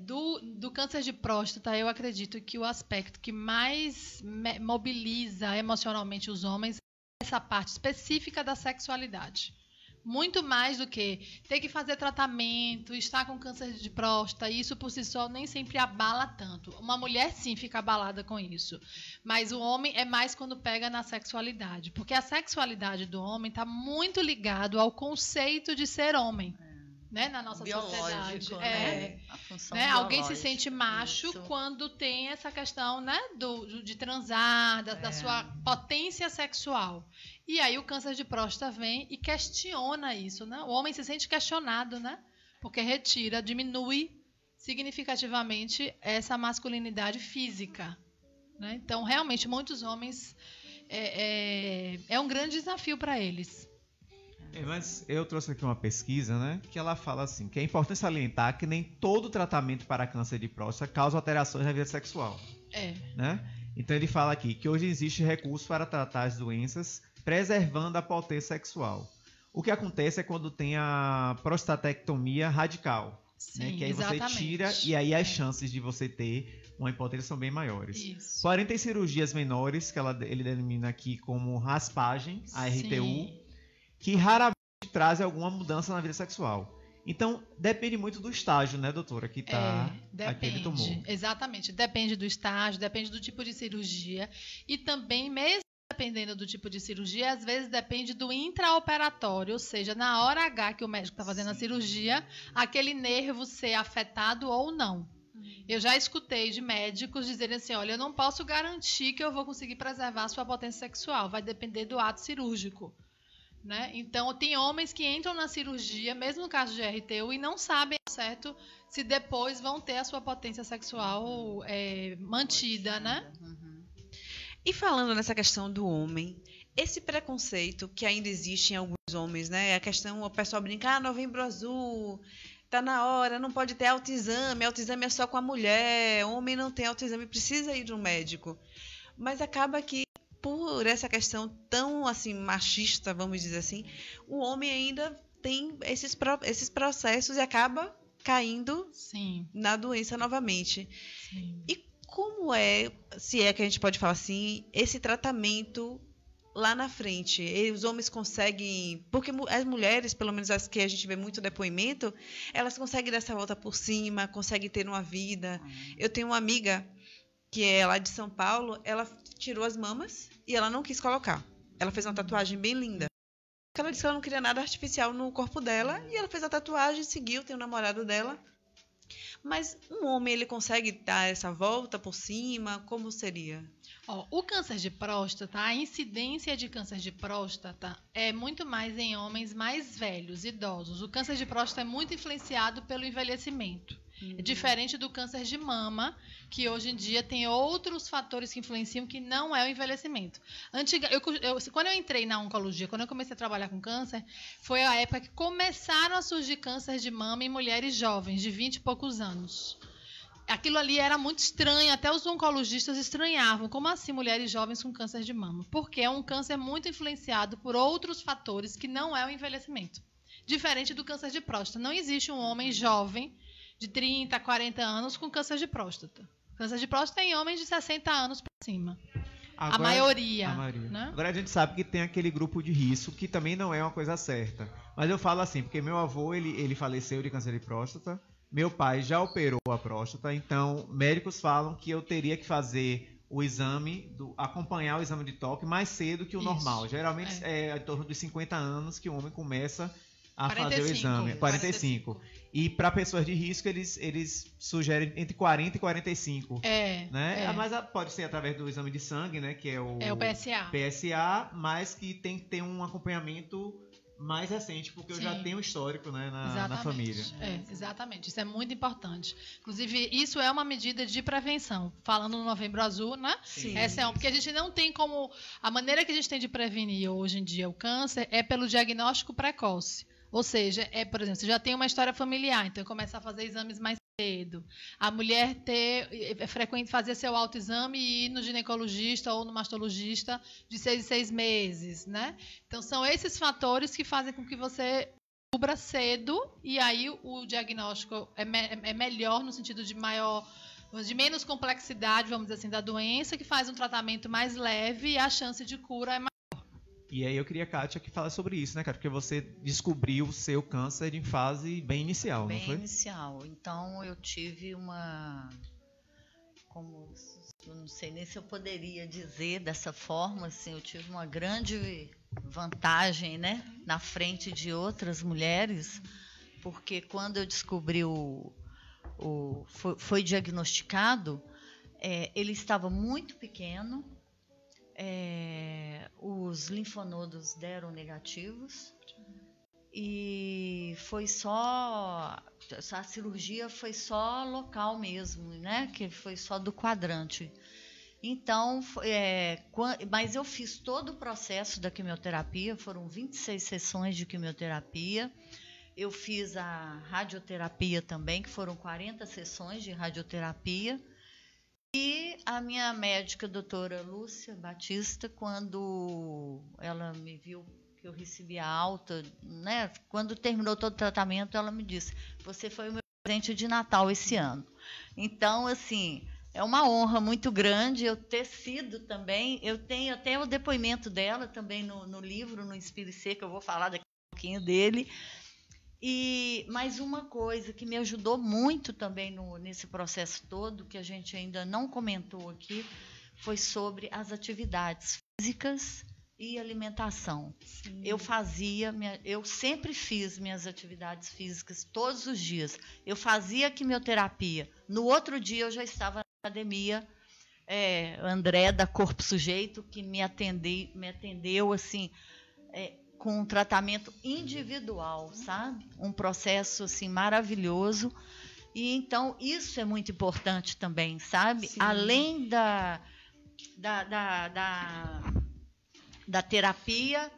[SPEAKER 8] Do câncer de próstata, eu acredito que o aspecto que mais mobiliza emocionalmente os homens é essa parte específica da sexualidade. Muito mais do que ter que fazer tratamento, estar com câncer de próstata, isso por si só nem sempre abala tanto. Uma mulher sim fica abalada com isso, mas o homem é mais quando pega na sexualidade, porque a sexualidade do homem está muito ligado ao conceito de ser homem. Né, na nossa sociedade.
[SPEAKER 7] A função
[SPEAKER 8] alguém se sente macho quando tem essa questão, né, de transar, da sua potência sexual. E aí o câncer de próstata vem e questiona isso. Né? O homem se sente questionado, né, porque diminui significativamente essa masculinidade física. Né? Então, realmente, muitos homens é um grande desafio para eles.
[SPEAKER 9] Mas eu trouxe aqui uma pesquisa, né, que ela fala assim, que é importante salientar que nem todo tratamento para câncer de próstata causa alterações na vida sexual. Né? Então ele fala aqui que hoje existe recurso para tratar as doenças preservando a potência sexual. O que acontece é quando tem a prostatectomia radical.
[SPEAKER 8] Sim,
[SPEAKER 9] né, que aí
[SPEAKER 8] exatamente.
[SPEAKER 9] Você tira e aí as chances de você ter uma impotência são bem maiores.
[SPEAKER 8] Isso.
[SPEAKER 9] Porém tem cirurgias menores, que ele denomina aqui como raspagem, a RTU, que raramente trazem alguma mudança na vida sexual. Então, depende muito do estágio, né, doutora, que está aquele tumor.
[SPEAKER 8] Exatamente. Depende do estágio, depende do tipo de cirurgia. E também, mesmo dependendo do tipo de cirurgia, às vezes depende do intraoperatório, ou seja, na hora H que o médico está fazendo a cirurgia, aquele nervo ser afetado ou não. Eu já escutei de médicos dizerem assim, olha, eu não posso garantir que eu vou conseguir preservar a sua potência sexual, vai depender do ato cirúrgico. Né? Então, tem homens que entram na cirurgia, mesmo no caso de RTU, e não sabem certo se depois vão ter a sua potência sexual mantida, né?
[SPEAKER 5] E falando nessa questão do homem, esse preconceito que ainda existe em alguns homens, né? A questão, o pessoal brinca, Novembro Azul, tá na hora, não pode ter autoexame é só com a mulher, homem não tem autoexame, precisa ir no médico. Mas acaba que por essa questão tão assim machista, vamos dizer assim, o homem ainda tem esses processos e acaba caindo na doença novamente. Sim. E como se é que a gente pode falar assim, esse tratamento lá na frente? Os homens conseguem, porque as mulheres, pelo menos as que a gente vê muito depoimento, elas conseguem dar essa volta por cima, conseguem ter uma vida. Eu tenho uma amiga que é lá de São Paulo, ela tirou as mamas e ela não quis colocar. Ela fez uma tatuagem bem linda. Ela disse que ela não queria nada artificial no corpo dela e ela fez a tatuagem, seguiu, tem o namorado dela. Mas um homem, ele consegue dar essa volta por cima? Como seria?
[SPEAKER 8] O câncer de próstata, a incidência de câncer de próstata é muito mais em homens mais velhos, idosos. O câncer de próstata é muito influenciado pelo envelhecimento. É diferente do câncer de mama, que hoje em dia tem outros fatores que influenciam, que não é o envelhecimento. Quando eu entrei na oncologia, quando eu comecei a trabalhar com câncer, foi a época que começaram a surgir câncer de mama em mulheres jovens, de 20 e poucos anos. Aquilo ali era muito estranho, até os oncologistas estranhavam. Como assim mulheres jovens com câncer de mama? Porque é um câncer muito influenciado por outros fatores que não é o envelhecimento. Diferente do câncer de próstata. Não existe um homem jovem de 30, 40 anos com câncer de próstata. Câncer de próstata é em homens de 60 anos para cima. Agora, a maioria. Né?
[SPEAKER 9] Agora a gente sabe que tem aquele grupo de risco que também não é uma coisa certa. Mas eu falo assim, porque meu avô ele faleceu de câncer de próstata, meu pai já operou a próstata, então médicos falam que eu teria que fazer o exame, acompanhar o exame de toque mais cedo que o normal. Geralmente é em torno dos 50 anos que o homem começa a 45, fazer o exame. 45. E para pessoas de risco, eles sugerem entre 40 e 45. Né? Mas pode ser através do exame de sangue, né? Que é o PSA, mas que tem que ter um acompanhamento mais recente, porque eu já tenho um histórico, né, na família.
[SPEAKER 8] Exatamente. Isso é muito importante. Inclusive, isso é uma medida de prevenção. Falando no Novembro Azul, né? Sim. Porque a gente não tem como... A maneira que a gente tem de prevenir hoje em dia o câncer é pelo diagnóstico precoce. Ou seja, por exemplo, você já tem uma história familiar, então começar a fazer exames mais cedo. A mulher frequente fazer seu autoexame e ir no ginecologista ou no mastologista de 6 em 6 meses, né? Então, são esses fatores que fazem com que você descubra cedo e aí o diagnóstico é melhor no sentido de menos complexidade, vamos dizer assim, da doença, que faz um tratamento mais leve e a chance de cura é maior.
[SPEAKER 9] E aí eu queria, Kátia, que falasse sobre isso, né, Kátia? Porque você descobriu o seu câncer em fase bem inicial, não foi?
[SPEAKER 7] Bem inicial. Então eu tive eu não sei nem se eu poderia dizer dessa forma, assim, eu tive uma grande vantagem, né, na frente de outras mulheres, porque quando eu descobri foi diagnosticado, ele estava muito pequeno. Os linfonodos deram negativos e a cirurgia foi só local mesmo, né? Que foi só do quadrante. Então, mas eu fiz todo o processo da quimioterapia, foram 26 sessões de quimioterapia. Eu fiz a radioterapia também, que foram 40 sessões de radioterapia. E a minha médica, a doutora Lúcia Batista, quando ela me viu que eu recebi a alta, né, quando terminou todo o tratamento, ela me disse: você foi o meu presente de Natal esse ano. Então, assim, é uma honra muito grande eu ter sido também. Eu tenho até o depoimento dela também no livro, no Inspire Ser, que eu vou falar daqui a pouquinho dele. E mais uma coisa que me ajudou muito também nesse processo todo, que a gente ainda não comentou aqui, foi sobre as atividades físicas e alimentação. Sim. Eu sempre fiz minhas atividades físicas todos os dias. Eu fazia quimioterapia. No outro dia eu já estava na academia. André da Corpo Sujeito, que me atendeu assim, com um tratamento individual, sabe? Um processo assim maravilhoso. E então isso é muito importante também, sabe? Sim. Além da terapia,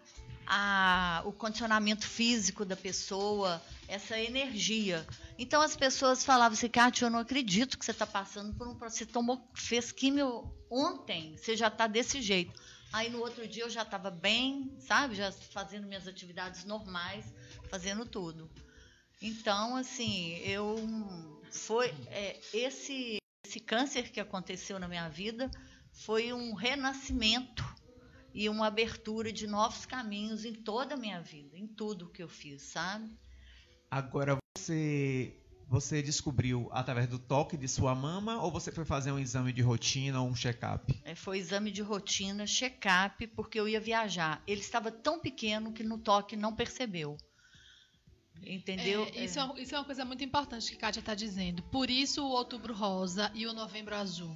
[SPEAKER 7] o condicionamento físico da pessoa, essa energia. Então as pessoas falavam assim, Kátia, eu não acredito que você está passando por um processo, fez químio ontem, você já está desse jeito. Aí no outro dia eu já estava bem, sabe? Já fazendo minhas atividades normais, fazendo tudo. Então, assim, esse câncer que aconteceu na minha vida foi um renascimento e uma abertura de novos caminhos em toda a minha vida, em tudo que eu fiz, sabe?
[SPEAKER 9] Agora, você descobriu através do toque de sua mama ou você foi fazer um exame de rotina ou um check-up?
[SPEAKER 7] Foi exame de rotina, check-up, porque eu ia viajar. Ele estava tão pequeno que no toque não percebeu. Entendeu?
[SPEAKER 8] Isso é uma coisa muito importante que a Kátia está dizendo. Por isso o Outubro Rosa e o Novembro Azul.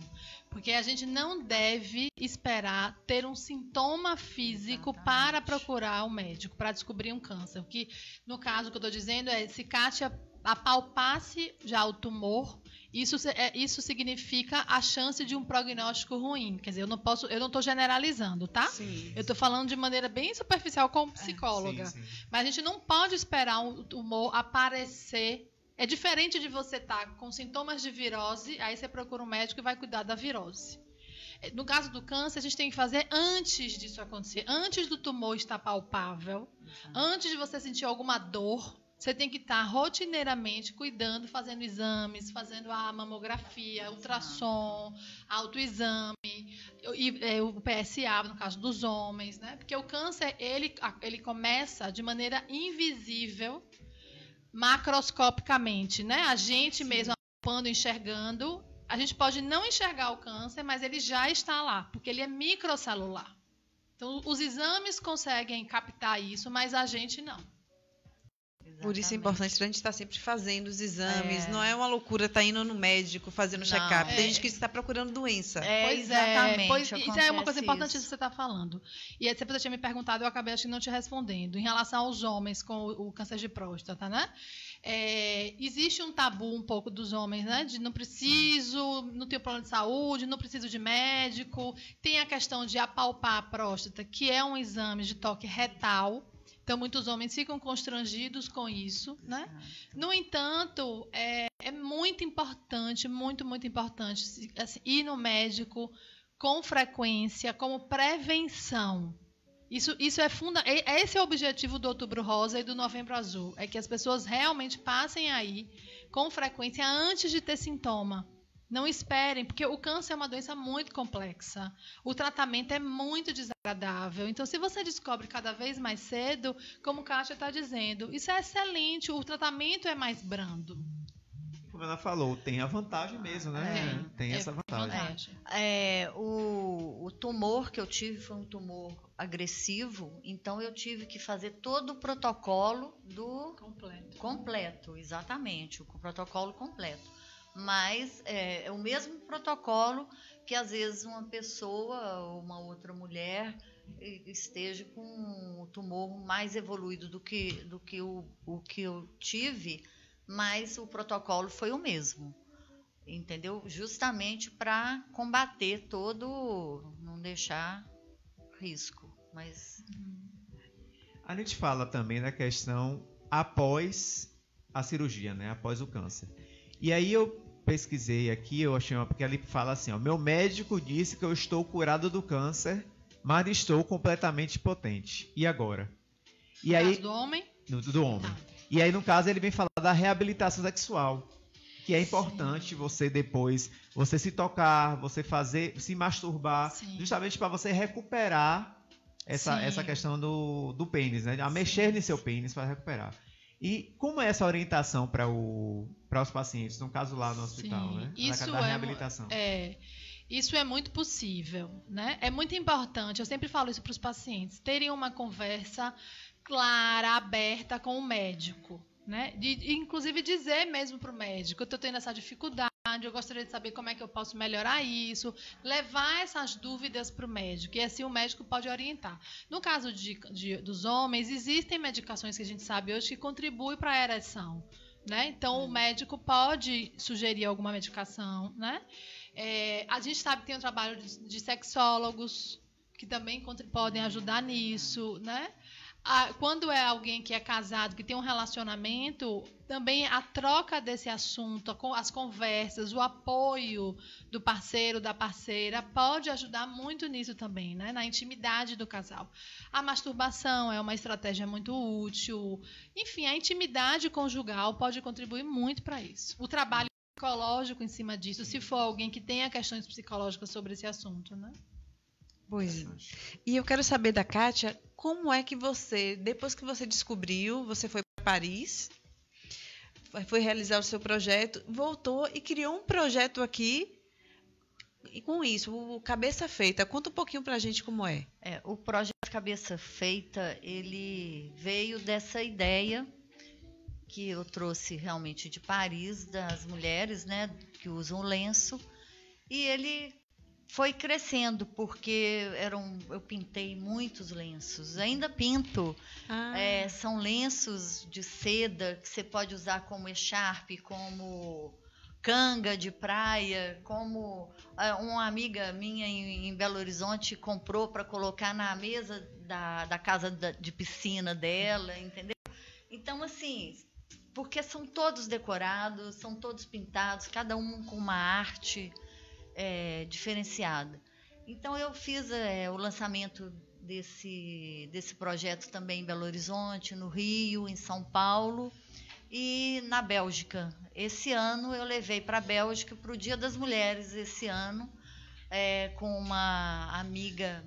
[SPEAKER 8] Porque a gente não deve esperar ter um sintoma físico para procurar o médico, para descobrir um câncer. O que, no caso que eu estou dizendo, se Kátia apalpasse já o tumor, isso significa a chance de um prognóstico ruim. Quer dizer, eu não estou generalizando, tá? Sim. Eu estou falando de maneira bem superficial como psicóloga. Sim. Mas a gente não pode esperar um tumor aparecer. É diferente de você estar com sintomas de virose, aí você procura um médico e vai cuidar da virose. No caso do câncer, a gente tem que fazer antes disso acontecer, antes do tumor estar palpável, antes de você sentir alguma dor. Você tem que estar rotineiramente cuidando, fazendo exames, fazendo a mamografia, ultrassom, autoexame, e o PSA, no caso dos homens, né? Porque o câncer, ele começa de maneira invisível, macroscopicamente, né? A gente mesmo, quando enxergando, a gente pode não enxergar o câncer, mas ele já está lá, porque ele é microcelular. Então, os exames conseguem captar isso, mas a gente não.
[SPEAKER 5] Por isso é importante a gente estar sempre fazendo os exames. Não é uma loucura estar indo no médico, fazendo check-up. Tem gente que está procurando doença.
[SPEAKER 8] Exatamente. Isso é uma coisa importante que você está falando. E aí, você tinha me perguntado, eu acabei acho que não te respondendo. Em relação aos homens com o câncer de próstata, né? Existe um tabu um pouco dos homens, né? De não tenho problema de saúde, não preciso de médico. Tem a questão de apalpar a próstata, que é um exame de toque retal. Então, muitos homens ficam constrangidos com isso, né? No entanto, é muito importante, muito, muito importante assim, ir no médico com frequência, como prevenção. Isso é fundamental. Esse é o objetivo do Outubro Rosa e do Novembro Azul, é que as pessoas realmente passem aí com frequência antes de ter sintoma. Não esperem, porque o câncer é uma doença muito complexa. O tratamento é muito desagradável. Então, se você descobre cada vez mais cedo, como a Kátia está dizendo, isso é excelente. O tratamento é mais brando.
[SPEAKER 9] Como ela falou, tem a vantagem mesmo, né? Tem essa vantagem.
[SPEAKER 7] O tumor que eu tive foi um tumor agressivo, então eu tive que fazer todo o protocolo do completo, exatamente, o protocolo completo. Mas é o mesmo protocolo que às vezes uma pessoa ou uma outra mulher esteja com um tumor mais evoluído do que o que eu tive, mas o protocolo foi o mesmo, entendeu? Justamente para combater não deixar risco. Mas
[SPEAKER 9] a gente fala também da questão após a cirurgia, né? Após o câncer. E aí eu pesquisei aqui, eu achei porque ele fala assim, meu médico disse que eu estou curado do câncer, mas estou completamente impotente. E agora?
[SPEAKER 8] No caso do homem?
[SPEAKER 9] Do homem. Tá. E aí, no caso, ele vem falar da reabilitação sexual, que é importante você depois, você se tocar, você se masturbar, justamente para você recuperar essa questão do pênis, né? A mexer no seu pênis para recuperar. E como é essa orientação para os pacientes, no caso lá no hospital, né?
[SPEAKER 8] Isso
[SPEAKER 9] da reabilitação?
[SPEAKER 8] Isso é muito possível, né? É muito importante, eu sempre falo isso para os pacientes, terem uma conversa clara, aberta com o médico, né? Inclusive dizer mesmo para o médico, eu estou tendo essa dificuldade, eu gostaria de saber como é que eu posso melhorar isso, levar essas dúvidas para o médico, e assim o médico pode orientar. No caso dos homens, existem medicações que a gente sabe hoje que contribuem para a ereção, né? Então o médico pode sugerir alguma medicação, né? A gente sabe que tem o trabalho de sexólogos que também podem ajudar nisso, né? Quando é alguém que é casado, que tem um relacionamento, também a troca desse assunto, as conversas, o apoio do parceiro, da parceira, pode ajudar muito nisso também, né? Na intimidade do casal. A masturbação é uma estratégia muito útil. Enfim, a intimidade conjugal pode contribuir muito para isso. O trabalho psicológico em cima disso, se for alguém que tenha questões psicológicas sobre esse assunto, né?
[SPEAKER 5] Pois. E eu quero saber da Kátia, como é que você, depois que você descobriu, você foi para Paris, foi realizar o seu projeto, voltou e criou um projeto aqui, e com isso, o Cabeça Feita. Conta um pouquinho para a gente como é.
[SPEAKER 7] O projeto Cabeça Feita, ele veio dessa ideia que eu trouxe realmente de Paris, das mulheres, né, que usam lenço, e ele foi crescendo, porque eu pintei muitos lenços, ainda pinto. São lenços de seda que você pode usar como echarpe, como canga de praia, como uma amiga minha em Belo Horizonte comprou para colocar na mesa da casa de piscina dela, entendeu? Então, assim, porque são todos decorados, são todos pintados, cada um com uma arte diferenciada. Então eu fiz o lançamento desse projeto também em Belo Horizonte, no Rio, em São Paulo e na Bélgica. Esse ano eu levei para a Bélgica para o Dia das Mulheres, esse ano, com uma amiga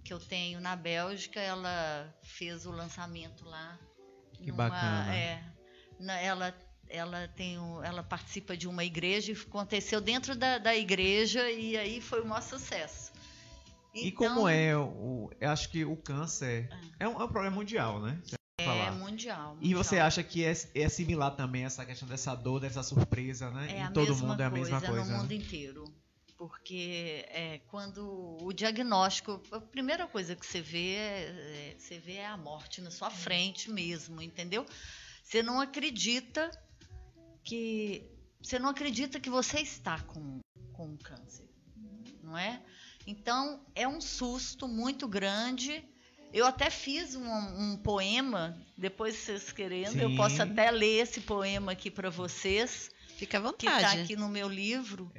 [SPEAKER 7] que eu tenho na Bélgica. Ela fez o lançamento lá.
[SPEAKER 9] Que bacana.
[SPEAKER 7] Ela participa de uma igreja, e aconteceu dentro da igreja, e aí foi o maior sucesso.
[SPEAKER 9] E como eu acho que o câncer é um problema mundial, né?
[SPEAKER 7] Mundial.
[SPEAKER 9] E você acha que é similar também essa questão dessa dor, dessa surpresa, né? Em todo mundo é a mesma coisa.
[SPEAKER 7] No mundo inteiro. Porque quando o diagnóstico, a primeira coisa que você vê é a morte na sua frente mesmo, entendeu? Você não acredita que você está com câncer, não é? Então, é um susto muito grande. Eu até fiz um poema, depois, se vocês querendo, eu posso até ler esse poema aqui para vocês.
[SPEAKER 5] Fica à vontade.
[SPEAKER 7] Que está aqui no meu livro.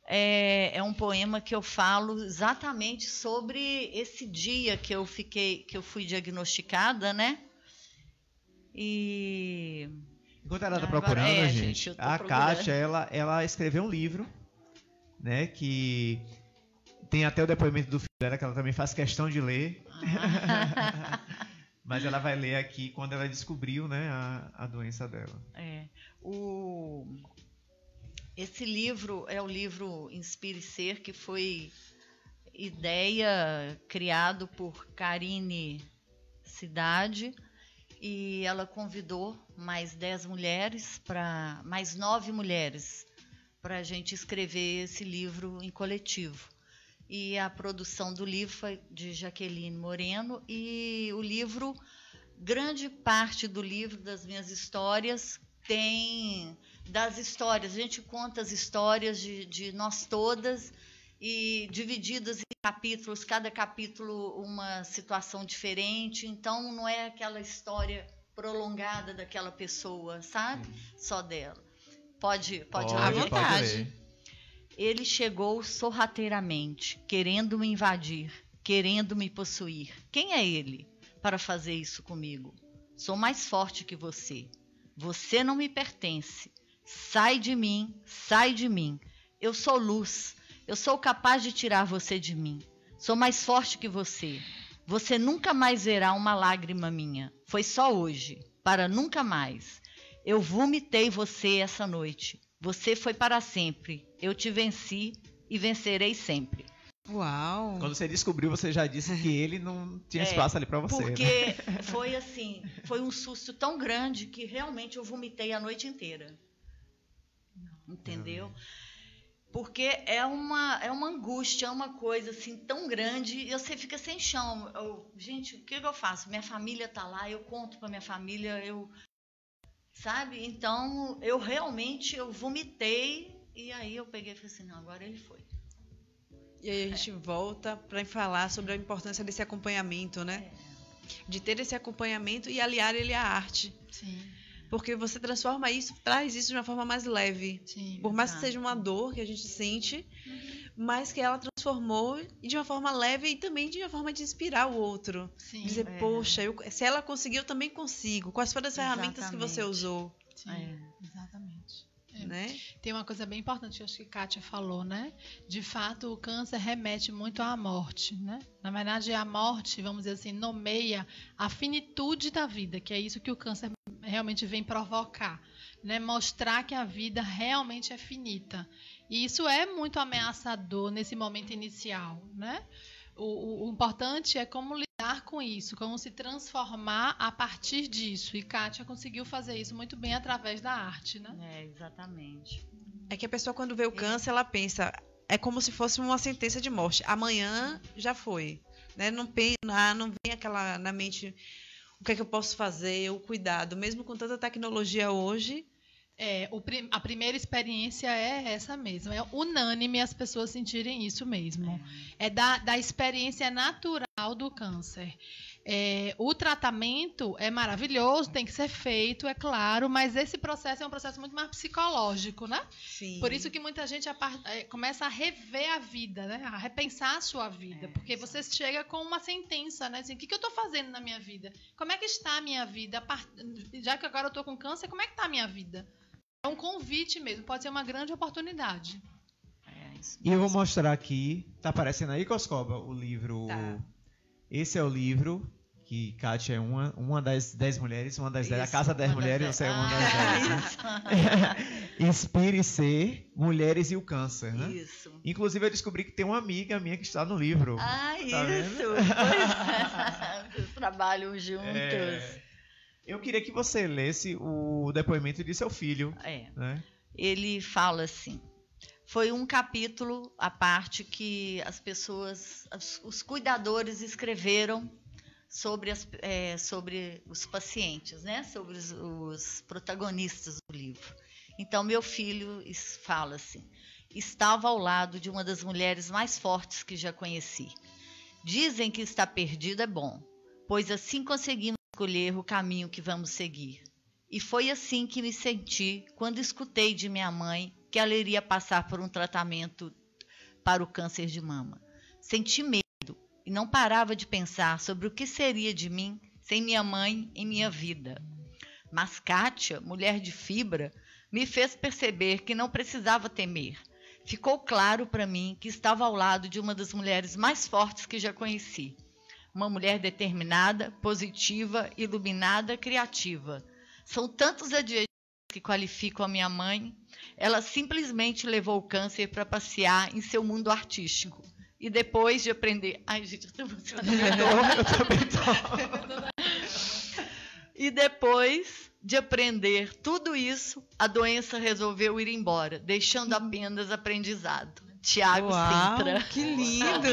[SPEAKER 7] É um poema que eu falo exatamente sobre esse dia que eu fui diagnosticada, né? E
[SPEAKER 9] enquanto ela está procurando, gente, a Kátia, ela escreveu um livro, né, que tem até o depoimento do filho dela, que ela também faz questão de ler. Mas ela vai ler aqui quando ela descobriu, né, a doença dela.
[SPEAKER 7] Esse livro é o livro Inspire Ser, que foi criado por Karine Cidade, e ela convidou mais 9 mulheres para a gente escrever esse livro em coletivo. E a produção do livro foi de Jaqueline Moreno, e o livro, grande parte do livro das minhas histórias a gente conta as histórias de nós todas, e divididas em capítulos, cada capítulo uma situação diferente. Então não é aquela história prolongada daquela pessoa, sabe? Só dela. Pode
[SPEAKER 5] à vontade.
[SPEAKER 7] Ele chegou sorrateiramente, querendo me invadir, querendo me possuir. Quem é ele para fazer isso comigo? Sou mais forte que você. Você não me pertence. Sai de mim, sai de mim. Eu sou luz. Eu sou capaz de tirar você de mim. Sou mais forte que você. Você nunca mais verá uma lágrima minha. Foi só hoje, para nunca mais. Eu vomitei você essa noite. Você foi para sempre. Eu te venci, e vencerei sempre.
[SPEAKER 5] Uau!
[SPEAKER 9] Quando você descobriu, você já disse que ele não tinha espaço ali para você.
[SPEAKER 7] Porque foi assim, foi um susto tão grande que realmente eu vomitei a noite inteira. Entendeu? Porque é uma angústia, é uma coisa assim tão grande, e você fica sem chão. Gente, o que eu faço? Minha família está lá, eu conto para minha família, sabe? Então, eu vomitei, e aí eu peguei e falei assim, não, agora ele foi.
[SPEAKER 5] E aí a gente volta para falar sobre a importância desse acompanhamento, né? De ter esse acompanhamento e aliar ele à arte.
[SPEAKER 8] Sim.
[SPEAKER 5] Porque você transforma isso, traz isso de uma forma mais leve.
[SPEAKER 8] Sim,
[SPEAKER 5] por mais que seja uma dor que a gente sente, mas que ela transformou de uma forma leve e também de uma forma de inspirar o outro.
[SPEAKER 8] Sim,
[SPEAKER 5] dizer, poxa, se ela conseguiu, eu também consigo. Quais foram as ferramentas que você usou?
[SPEAKER 8] Sim, exatamente.
[SPEAKER 5] Né?
[SPEAKER 8] Tem uma coisa bem importante que eu acho que Kátia falou, né? De fato, o câncer remete muito à morte, né? Na verdade, a morte, vamos dizer assim, nomeia a finitude da vida, que é isso que o câncer realmente vem provocar, né? Mostrar que a vida realmente é finita. E isso é muito ameaçador nesse momento inicial, né? O importante é como lidar com isso, como se transformar a partir disso. E Kátia conseguiu fazer isso muito bem através da arte, né?
[SPEAKER 7] Exatamente.
[SPEAKER 5] É que a pessoa, quando vê o câncer, ela pensa, é como se fosse uma sentença de morte. Amanhã já foi, né? Não vem aquela na mente, o que é que eu posso fazer, o cuidado. Mesmo com tanta tecnologia hoje...
[SPEAKER 8] A primeira experiência é essa mesmo. É unânime as pessoas sentirem isso mesmo. É da experiência natural do câncer. O tratamento é maravilhoso, tem que ser feito, é claro, mas esse processo é um processo muito mais psicológico, né?
[SPEAKER 5] Sim.
[SPEAKER 8] Por isso que muita gente começa a rever a vida, né? A repensar a sua vida, porque você chega com uma sentença, né? Assim, o que eu estou fazendo na minha vida? Como é que está a minha vida? Já que agora eu estou com câncer, como é que está a minha vida? É um convite mesmo, pode ser uma grande oportunidade.
[SPEAKER 9] E eu vou mostrar aqui, tá aparecendo aí, Coscoba, o livro. Tá. Esse é o livro que Kátia é uma das 10 mulheres, uma das 10, a Casa 10 Mulheres, você é uma das 10. Né? Inspire-se, Mulheres e o Câncer, né?
[SPEAKER 7] Isso.
[SPEAKER 9] Inclusive, eu descobri que tem uma amiga minha que está no livro.
[SPEAKER 7] Tá isso! Vocês trabalham juntos.
[SPEAKER 9] Eu queria que você lesse o depoimento de seu filho. Né?
[SPEAKER 7] Ele fala assim, foi um capítulo à parte que as pessoas, os cuidadores escreveram sobre os pacientes, né? Sobre os protagonistas do livro. Então, meu filho fala assim, estava ao lado de uma das mulheres mais fortes que já conheci. Dizem que estar perdido é bom, pois assim conseguimos escolher o caminho que vamos seguir. E foi assim que me senti quando escutei de minha mãe que ela iria passar por um tratamento para o câncer de mama. Senti medo e não parava de pensar sobre o que seria de mim sem minha mãe em minha vida. Mas Kátia, mulher de fibra, me fez perceber que não precisava temer. Ficou claro para mim que estava ao lado de uma das mulheres mais fortes que já conheci. Uma mulher determinada, positiva, iluminada, criativa. São tantos adjetivos que qualificam a minha mãe. Ela simplesmente levou o câncer para passear em seu mundo artístico. E depois de aprender... Ai, gente, eu estou emocionada.
[SPEAKER 9] Eu também estou.
[SPEAKER 7] E depois de aprender tudo isso, a doença resolveu ir embora, deixando apenas aprendizado. Tiago Sintra.
[SPEAKER 5] Que lindo!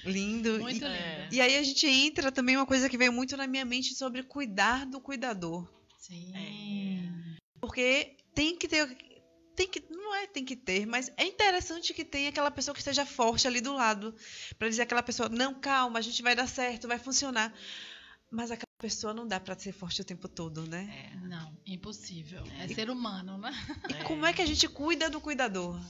[SPEAKER 5] Lindo.
[SPEAKER 8] Muito lindo.
[SPEAKER 5] E aí a gente entra também uma coisa que veio muito na minha mente sobre cuidar do cuidador.
[SPEAKER 8] Sim.
[SPEAKER 5] Porque tem que ter, mas é interessante que tenha aquela pessoa que esteja forte ali do lado, para dizer àquela pessoa, não, calma, a gente vai dar certo, vai funcionar. Mas aquela pessoa não dá para ser forte o tempo todo, né?
[SPEAKER 8] Não, impossível. É ser humano, né?
[SPEAKER 5] E como é que a gente cuida do cuidador?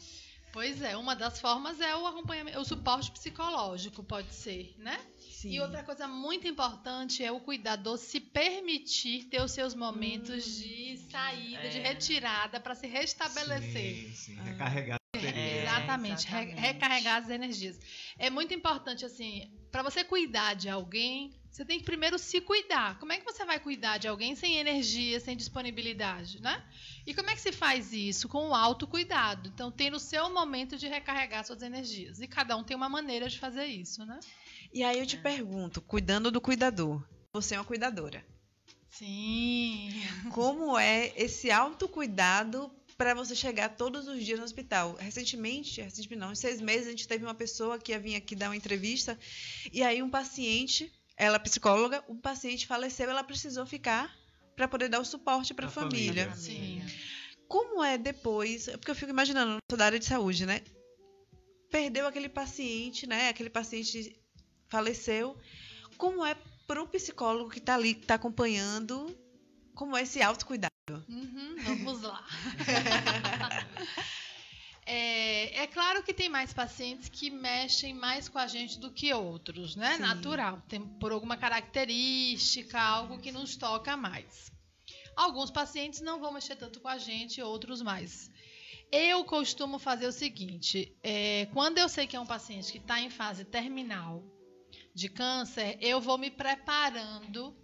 [SPEAKER 8] Pois é, uma das formas é o acompanhamento, o suporte psicológico, pode ser, né?
[SPEAKER 5] Sim.
[SPEAKER 8] E outra coisa muito importante é o cuidador se permitir ter os seus momentos de saída, de retirada, para se restabelecer.
[SPEAKER 9] Sim. Recarregar.
[SPEAKER 8] Exatamente, recarregar as energias. É muito importante, assim, para você cuidar de alguém, você tem que primeiro se cuidar. Como é que você vai cuidar de alguém sem energia, sem disponibilidade, né? E como é que se faz isso? Com o autocuidado. Então, tem o seu momento de recarregar suas energias. E cada um tem uma maneira de fazer isso, né?
[SPEAKER 5] E aí eu te pergunto, cuidando do cuidador, você é uma cuidadora.
[SPEAKER 8] Sim.
[SPEAKER 5] Como é esse autocuidado para você chegar todos os dias no hospital? Recentemente não, em 6 meses a gente teve uma pessoa que ia vir aqui dar uma entrevista e aí um paciente, ela é psicóloga, um paciente faleceu, ela precisou ficar para poder dar o suporte para a família.
[SPEAKER 8] Sim.
[SPEAKER 5] Como é depois, porque eu fico imaginando, eu sou da área de saúde, né? Perdeu aquele paciente, né? Aquele paciente faleceu. Como é para o psicólogo que está ali, que está acompanhando, como é esse autocuidado?
[SPEAKER 8] Vamos lá. É claro que tem mais pacientes que mexem mais com a gente do que outros, né? Sim. Natural. Tem por alguma característica, algo que nos toca mais. Alguns pacientes não vão mexer tanto com a gente, outros mais. Eu costumo fazer o seguinte, quando eu sei que é um paciente que está em fase terminal de câncer, eu vou me preparando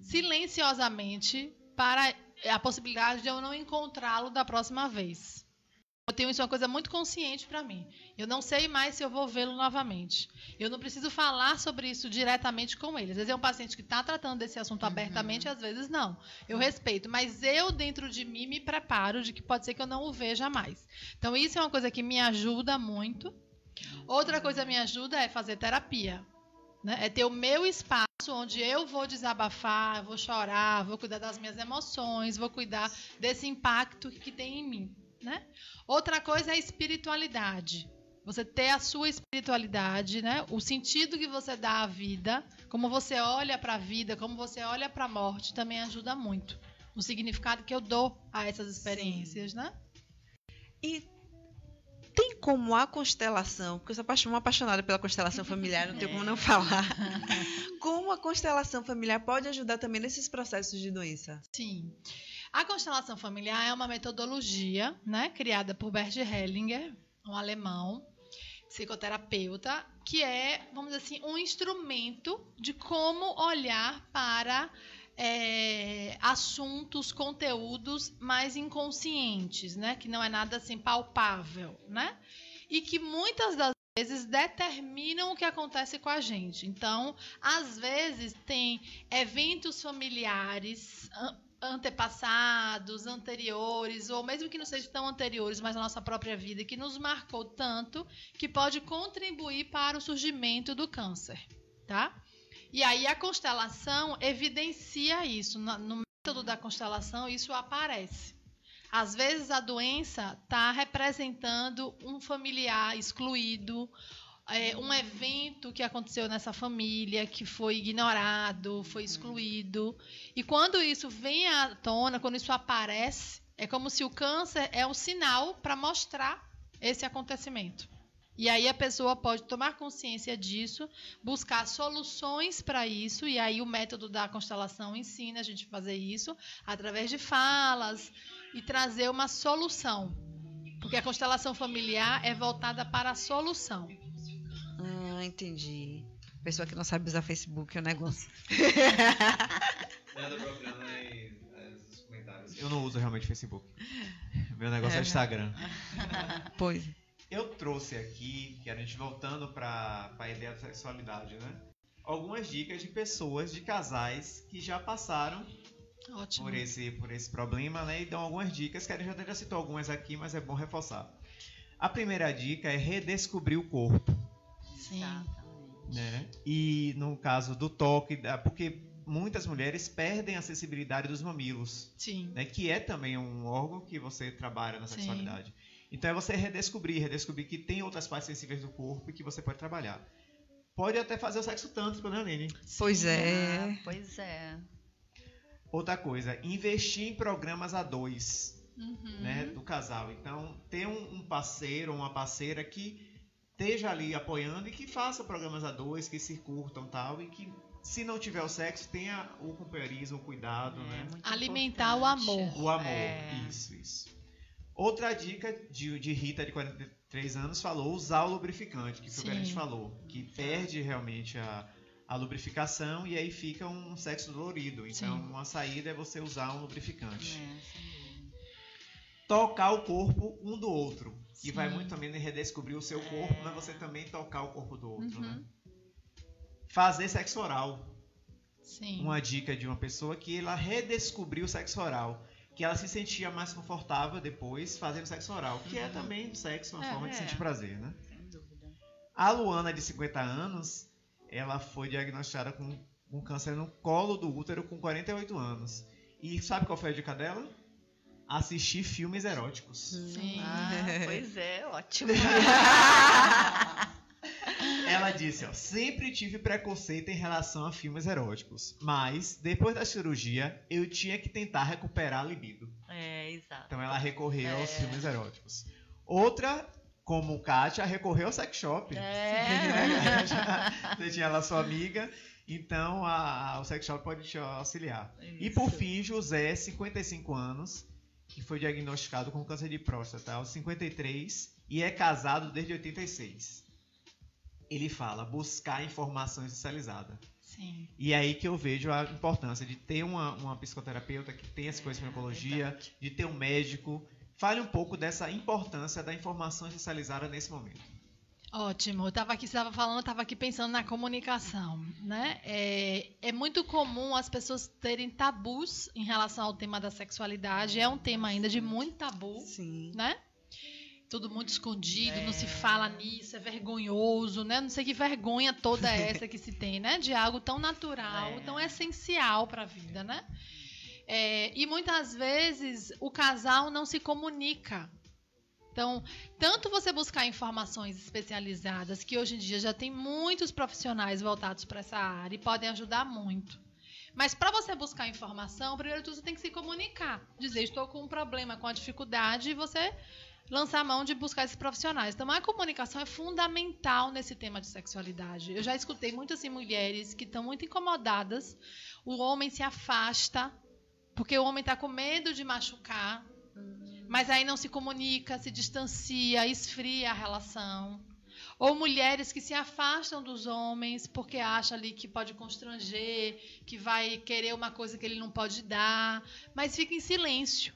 [SPEAKER 8] silenciosamente para a possibilidade de eu não encontrá-lo da próxima vez. Eu tenho isso, uma coisa muito consciente para mim. Eu não sei mais se eu vou vê-lo novamente. Eu não preciso falar sobre isso diretamente com ele. Às vezes é um paciente que está tratando desse assunto abertamente, às vezes não. Eu respeito, mas eu dentro de mim me preparo de que pode ser que eu não o veja mais. Então isso é uma coisa que me ajuda muito. Outra coisa que me ajuda é fazer terapia. Né? É ter o meu espaço onde eu vou desabafar, vou chorar, vou cuidar das minhas emoções, vou cuidar desse impacto que tem em mim. Né? Outra coisa é a espiritualidade. Você ter a sua espiritualidade, né? O sentido que você dá à vida, como você olha para a vida, como você olha para a morte, também ajuda muito. O significado que eu dou a essas experiências. Sim. Né?
[SPEAKER 5] E tem como a constelação, porque eu sou uma apaixonada pela constelação familiar, não tenho como não falar. Como a constelação familiar pode ajudar também nesses processos de doença?
[SPEAKER 8] Sim. A constelação familiar é uma metodologia, né, criada por Bert Hellinger, um alemão, psicoterapeuta, que é, vamos dizer assim, um instrumento de como olhar para assuntos, conteúdos mais inconscientes, né, que não é nada assim palpável, né, e que muitas das vezes determinam o que acontece com a gente. Então, às vezes tem eventos familiares antepassados, anteriores, ou mesmo que não sejam tão anteriores, mas na nossa própria vida, que nos marcou tanto, que pode contribuir para o surgimento do câncer, tá? E aí a constelação evidencia isso. No método da constelação, isso aparece. Às vezes a doença está representando um familiar excluído, um evento que aconteceu nessa família, que foi ignorado, foi excluído. E quando isso vem à tona, quando isso aparece, é como se o câncer é um sinal para mostrar esse acontecimento. E aí a pessoa pode tomar consciência disso, buscar soluções para isso, e aí o método da constelação ensina a gente a fazer isso através de falas e trazer uma solução. Porque a constelação familiar é voltada para a solução.
[SPEAKER 5] Entendi. Pessoa que não sabe usar Facebook é um negócio.
[SPEAKER 9] Nada procurando aí nos comentários. Eu não uso realmente Facebook. Meu negócio é o Instagram.
[SPEAKER 5] Pois.
[SPEAKER 9] Eu trouxe aqui, que a gente voltando para a ideia da sexualidade, né? Algumas dicas de pessoas, de casais que já passaram por esse problema, né? E dão algumas dicas, que a gente já citou algumas aqui, mas é bom reforçar. A primeira dica é redescobrir o corpo.
[SPEAKER 8] Sim.
[SPEAKER 9] Né? E no caso do toque, porque muitas mulheres perdem a sensibilidade dos mamilos.
[SPEAKER 8] Sim.
[SPEAKER 9] Né? Que é também um órgão que você trabalha na sexualidade. Sim. Então é você redescobrir que tem outras partes sensíveis do corpo e que você pode trabalhar. Pode até fazer o sexo tântrico, né, Aline?
[SPEAKER 5] Pois é.
[SPEAKER 7] Pois é.
[SPEAKER 9] Outra coisa, investir em programas a dois, né, do casal. Então, ter um parceiro ou uma parceira que esteja ali apoiando e que faça programas a dois, que se curtam e tal, e que, se não tiver o sexo, tenha o companheirismo, o cuidado, né?
[SPEAKER 8] Alimentar importante. O amor.
[SPEAKER 9] O amor, isso. Outra dica de Rita, de 3 anos, falou usar o lubrificante, que foi o que a gente falou, que perde realmente a lubrificação e aí fica um sexo dolorido. Então, uma saída é você usar um lubrificante. Tocar o corpo um do outro. E vai muito também redescobrir o seu corpo, mas você também tocar o corpo do outro, né? Fazer sexo oral.
[SPEAKER 8] Sim.
[SPEAKER 9] Uma dica de uma pessoa que ela redescobriu o sexo oral, que ela se sentia mais confortável depois fazendo sexo oral, que é também um sexo, uma forma de sentir prazer, né?
[SPEAKER 7] Sem dúvida.
[SPEAKER 9] A Luana, de 50 anos, ela foi diagnosticada com câncer no colo do útero com 48 anos. E sabe qual foi a dica dela? Assistir filmes eróticos.
[SPEAKER 8] Sim.
[SPEAKER 7] Pois é, ótimo.
[SPEAKER 9] Ela disse, sempre tive preconceito em relação a filmes eróticos, mas depois da cirurgia eu tinha que tentar recuperar a libido.
[SPEAKER 7] Exato.
[SPEAKER 9] Então ela recorreu aos filmes eróticos. Outra, como Kátia, recorreu ao sex shop. Você tinha lá sua amiga, então o sex shop pode te auxiliar. Isso. E por fim, José, 55 anos, que foi diagnosticado com câncer de próstata aos 53 e é casado desde 86. Ele fala buscar informação especializada.
[SPEAKER 8] Sim.
[SPEAKER 9] E aí que eu vejo a importância de ter uma psicoterapeuta que tenha essa coisa de psicologia, de ter um médico. Fale um pouco dessa importância da informação especializada nesse momento.
[SPEAKER 8] Ótimo. Você estava falando, eu estava aqui pensando na comunicação, né? É muito comum as pessoas terem tabus em relação ao tema da sexualidade. É um tema ainda de muito tabu, né? Tudo muito escondido, não se fala nisso, é vergonhoso, né? Não sei que vergonha toda essa que se tem, né? De algo tão natural, tão essencial para a vida, né? E muitas vezes o casal não se comunica. Então, tanto você buscar informações especializadas, que hoje em dia já tem muitos profissionais voltados para essa área e podem ajudar muito. Mas para você buscar informação, primeiro tudo você tem que se comunicar. Dizer, estou com um problema, com a dificuldade, e você lançar a mão de buscar esses profissionais. Então, a comunicação é fundamental nesse tema de sexualidade. Eu já escutei muitas mulheres que estão muito incomodadas, o homem se afasta, porque o homem está com medo de machucar, mas aí não se comunica, se distancia, esfria a relação. Ou mulheres que se afastam dos homens porque acham ali que pode constranger, que vai querer uma coisa que ele não pode dar, mas fica em silêncio.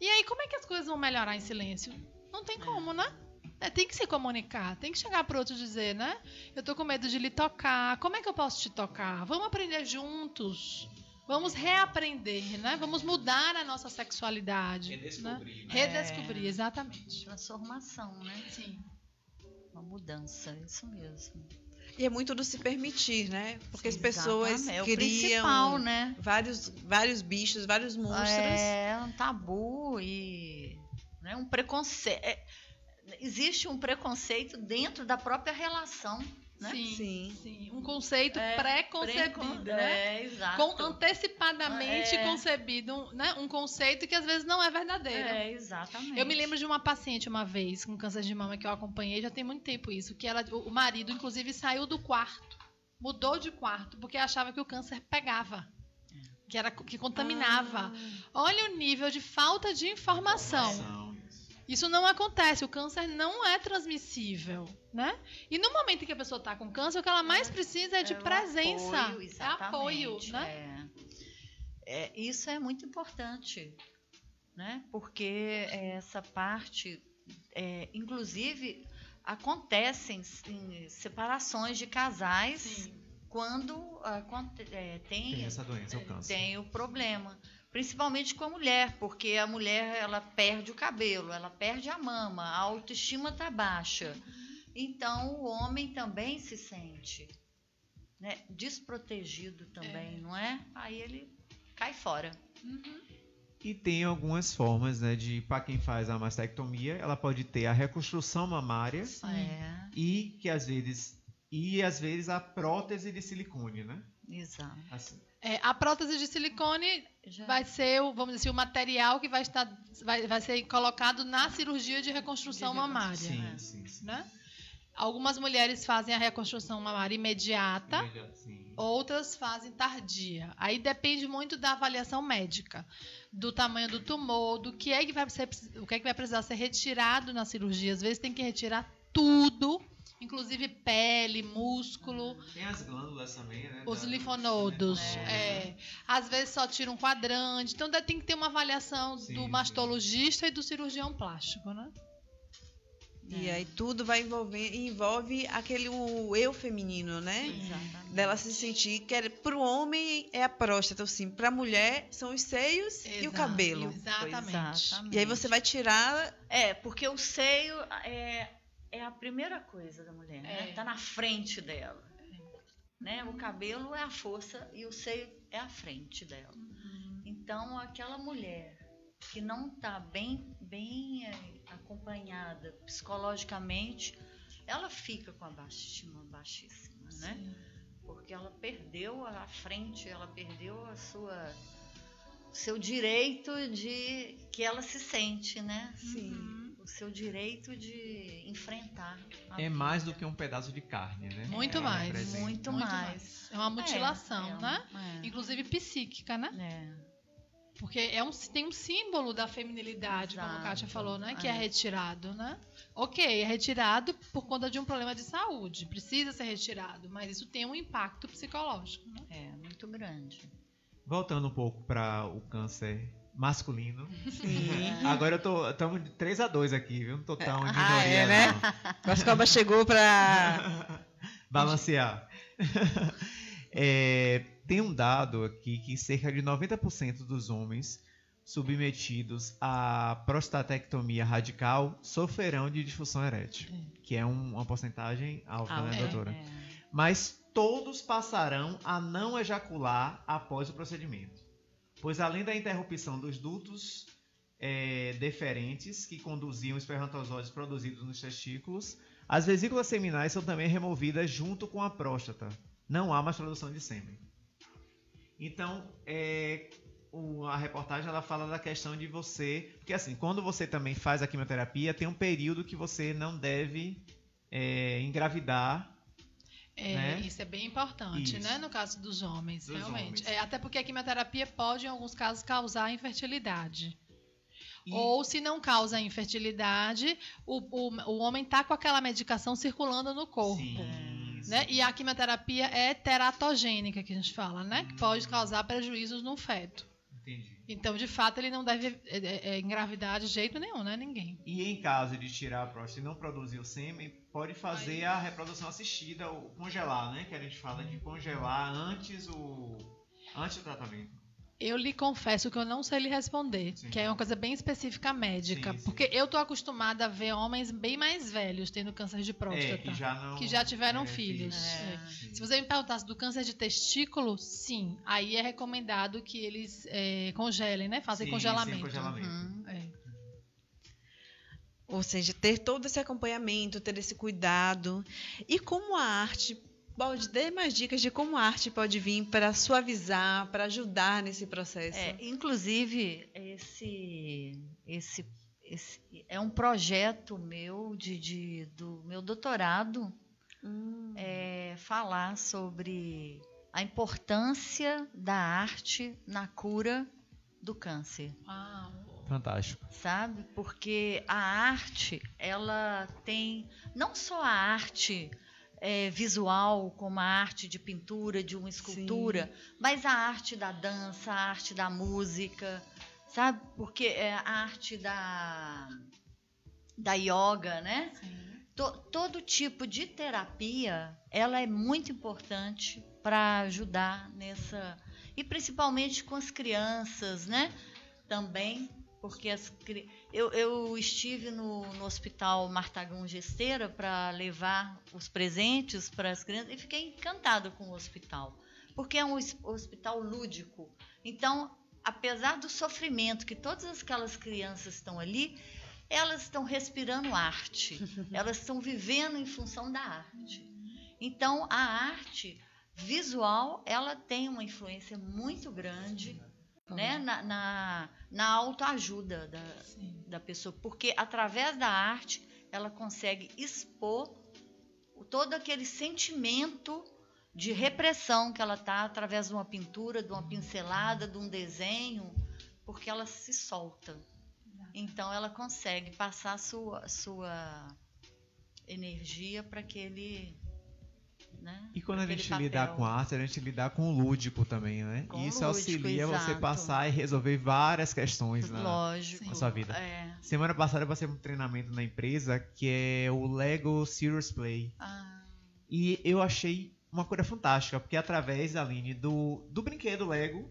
[SPEAKER 8] E aí, como é que as coisas vão melhorar em silêncio? Não tem como, né? Tem que se comunicar, tem que chegar pro outro e dizer, né? Eu tô com medo de lhe tocar, como é que eu posso te tocar? Vamos aprender juntos. Vamos reaprender, né? Vamos mudar a nossa sexualidade.
[SPEAKER 9] Redescobrir.
[SPEAKER 8] Né? Redescobrir, exatamente.
[SPEAKER 7] Transformação, né?
[SPEAKER 8] Sim.
[SPEAKER 7] Uma mudança, isso mesmo.
[SPEAKER 5] E é muito do se permitir, né? Porque as pessoas
[SPEAKER 7] criam né?
[SPEAKER 5] vários bichos, vários monstros.
[SPEAKER 7] É um tabu e né, um preconceito. Existe um preconceito dentro da própria relação. Né?
[SPEAKER 8] Sim. Um conceito pré-concebido, né?
[SPEAKER 7] Exato.
[SPEAKER 8] Antecipadamente concebido, né? Um conceito que às vezes não é verdadeiro.
[SPEAKER 7] Exatamente.
[SPEAKER 8] Eu me lembro de uma paciente uma vez com câncer de mama que eu acompanhei, já tem muito tempo isso, que o marido inclusive saiu do quarto, mudou de quarto, porque achava que o câncer pegava, que contaminava. Olha o nível de falta de informação. Isso não acontece, o câncer não é transmissível, né? E no momento em que a pessoa está com câncer, o que ela mais precisa é de presença, apoio, né?
[SPEAKER 7] Isso é muito importante, né? Porque essa parte, inclusive, acontecem em separações de casais quando tem
[SPEAKER 9] essa doença, o câncer.
[SPEAKER 7] Tem o problema. Principalmente com a mulher, porque a mulher ela perde o cabelo, ela perde a mama, a autoestima está baixa. Então, o homem também se sente, né, desprotegido também, não é? Aí ele cai fora.
[SPEAKER 9] E tem algumas formas, né, para quem faz a mastectomia, ela pode ter a reconstrução mamária e às vezes a prótese de silicone, né?
[SPEAKER 7] Exato.
[SPEAKER 9] Assim.
[SPEAKER 8] A prótese de silicone vai ser, vamos dizer, o material que vai ser colocado na cirurgia de reconstrução mamária.
[SPEAKER 9] Sim.
[SPEAKER 8] Né? Algumas mulheres fazem a reconstrução mamária imediata. outras fazem tardia. Aí depende muito da avaliação médica, do tamanho do tumor, do que é que vai precisar ser retirado na cirurgia. Às vezes tem que retirar tudo, inclusive pele, músculo.
[SPEAKER 9] Tem as glândulas também, né?
[SPEAKER 8] Os linfonodos. Às vezes só tira um quadrante. Então tem que ter uma avaliação do mastologista e do cirurgião plástico, né?
[SPEAKER 5] E aí tudo envolve o eu feminino, né?
[SPEAKER 7] Exatamente.
[SPEAKER 5] Dela se sentir que para o homem é a próstata, assim, para a mulher são os seios e o cabelo.
[SPEAKER 8] Exatamente.
[SPEAKER 5] E aí você vai tirar...
[SPEAKER 7] Porque o seio é a primeira coisa da mulher, né? Tá na frente dela. Né? O cabelo é a força e o seio é a frente dela. Então, aquela mulher que não está bem acompanhada psicologicamente, ela fica com a autoestima baixíssima, né? Porque ela perdeu a frente, ela perdeu seu direito de que ela se sente, né?
[SPEAKER 5] Sim.
[SPEAKER 7] O seu direito de enfrentar a
[SPEAKER 9] vida. Mais do que um pedaço de carne, né?
[SPEAKER 8] Muito mais.
[SPEAKER 7] Muito mais.
[SPEAKER 8] É uma mutilação, né? Inclusive psíquica, né? Porque tem um símbolo da feminilidade, como a Kátia falou, né? Que é retirado, né? Ok, é retirado por conta de um problema de saúde. Precisa ser retirado, mas isso tem um impacto psicológico, né?
[SPEAKER 7] Muito grande.
[SPEAKER 9] Voltando um pouco para o câncer masculino.
[SPEAKER 5] Sim.
[SPEAKER 9] Agora estamos 3-2 aqui, viu? Não tô tão em minoria,
[SPEAKER 5] né? Vascoba chegou para
[SPEAKER 9] balancear. Tem um dado aqui que cerca de 90% dos homens submetidos à prostatectomia radical sofrerão de disfunção erétil, que é uma porcentagem alta, né, doutora? Mas todos passarão a não ejacular após o procedimento, pois além da interrupção dos dutos deferentes que conduziam espermatozoides produzidos nos testículos, as vesículas seminais são também removidas junto com a próstata. Não há mais produção de sêmen. Então, a reportagem ela fala da questão de você... Porque assim, quando você também faz a quimioterapia, tem um período que você não deve engravidar. Né?
[SPEAKER 8] Isso é bem importante, né? No caso dos homens, realmente. Até porque a quimioterapia pode, em alguns casos, causar infertilidade. Ou, se não causa infertilidade, o homem está com aquela medicação circulando no corpo. Né? E a quimioterapia é teratogênica, que a gente fala, né? Que pode causar prejuízos no feto.
[SPEAKER 9] Entendi.
[SPEAKER 8] Então, de fato, ele não deve engravidar de jeito nenhum, né? Ninguém.
[SPEAKER 9] E em caso de tirar a próstata e não produzir o sêmen, pode fazer a reprodução assistida, ou congelar, né? Que a gente fala de congelar antes do tratamento.
[SPEAKER 8] Eu lhe confesso que eu não sei lhe responder, que é uma coisa bem específica médica. Porque eu tô acostumada a ver homens bem mais velhos tendo câncer de próstata, que já tiveram filhos. Se você me perguntasse do câncer de testículo, sim. Aí é recomendado que eles congelem, né? Fazem congelamento.
[SPEAKER 5] Ou seja, ter todo esse acompanhamento, ter esse cuidado. E como a arte... Pode dar mais dicas de como a arte pode vir para suavizar, para ajudar nesse processo.
[SPEAKER 7] Inclusive, esse é um projeto meu do meu doutorado, falar sobre a importância da arte na cura do câncer.
[SPEAKER 9] Fantástico.
[SPEAKER 7] Sabe? Porque a arte, ela tem não só a arte visual, como a arte de pintura, de uma escultura, mas a arte da dança, a arte da música, sabe? Porque a arte da yoga, né? Todo tipo de terapia, ela é muito importante para ajudar nessa... E principalmente com as crianças, né? Também, porque eu estive no Hospital Martagão Gesteira para levar os presentes para as crianças e fiquei encantada com o hospital, porque é um hospital lúdico. Então, apesar do sofrimento que todas aquelas crianças estão ali, elas estão respirando arte, elas estão vivendo em função da arte. Então, a arte visual, ela tem uma influência muito grande, né, na autoajuda da pessoa, porque através da arte ela consegue expor todo aquele sentimento de repressão que ela está através de uma pintura, de uma pincelada, de um desenho, porque ela se solta. Então ela consegue passar a sua energia para aquele... Né?
[SPEAKER 9] E quando a gente lidar com arte, a gente lidar com o lúdico também, né?
[SPEAKER 7] Com
[SPEAKER 9] isso
[SPEAKER 7] lúdico,
[SPEAKER 9] auxilia
[SPEAKER 7] exato.
[SPEAKER 9] você passar e resolver várias questões na sua vida. Semana passada eu passei um treinamento na empresa que é o Lego Serious Play. E eu achei uma coisa fantástica, porque através, Aline, do brinquedo Lego,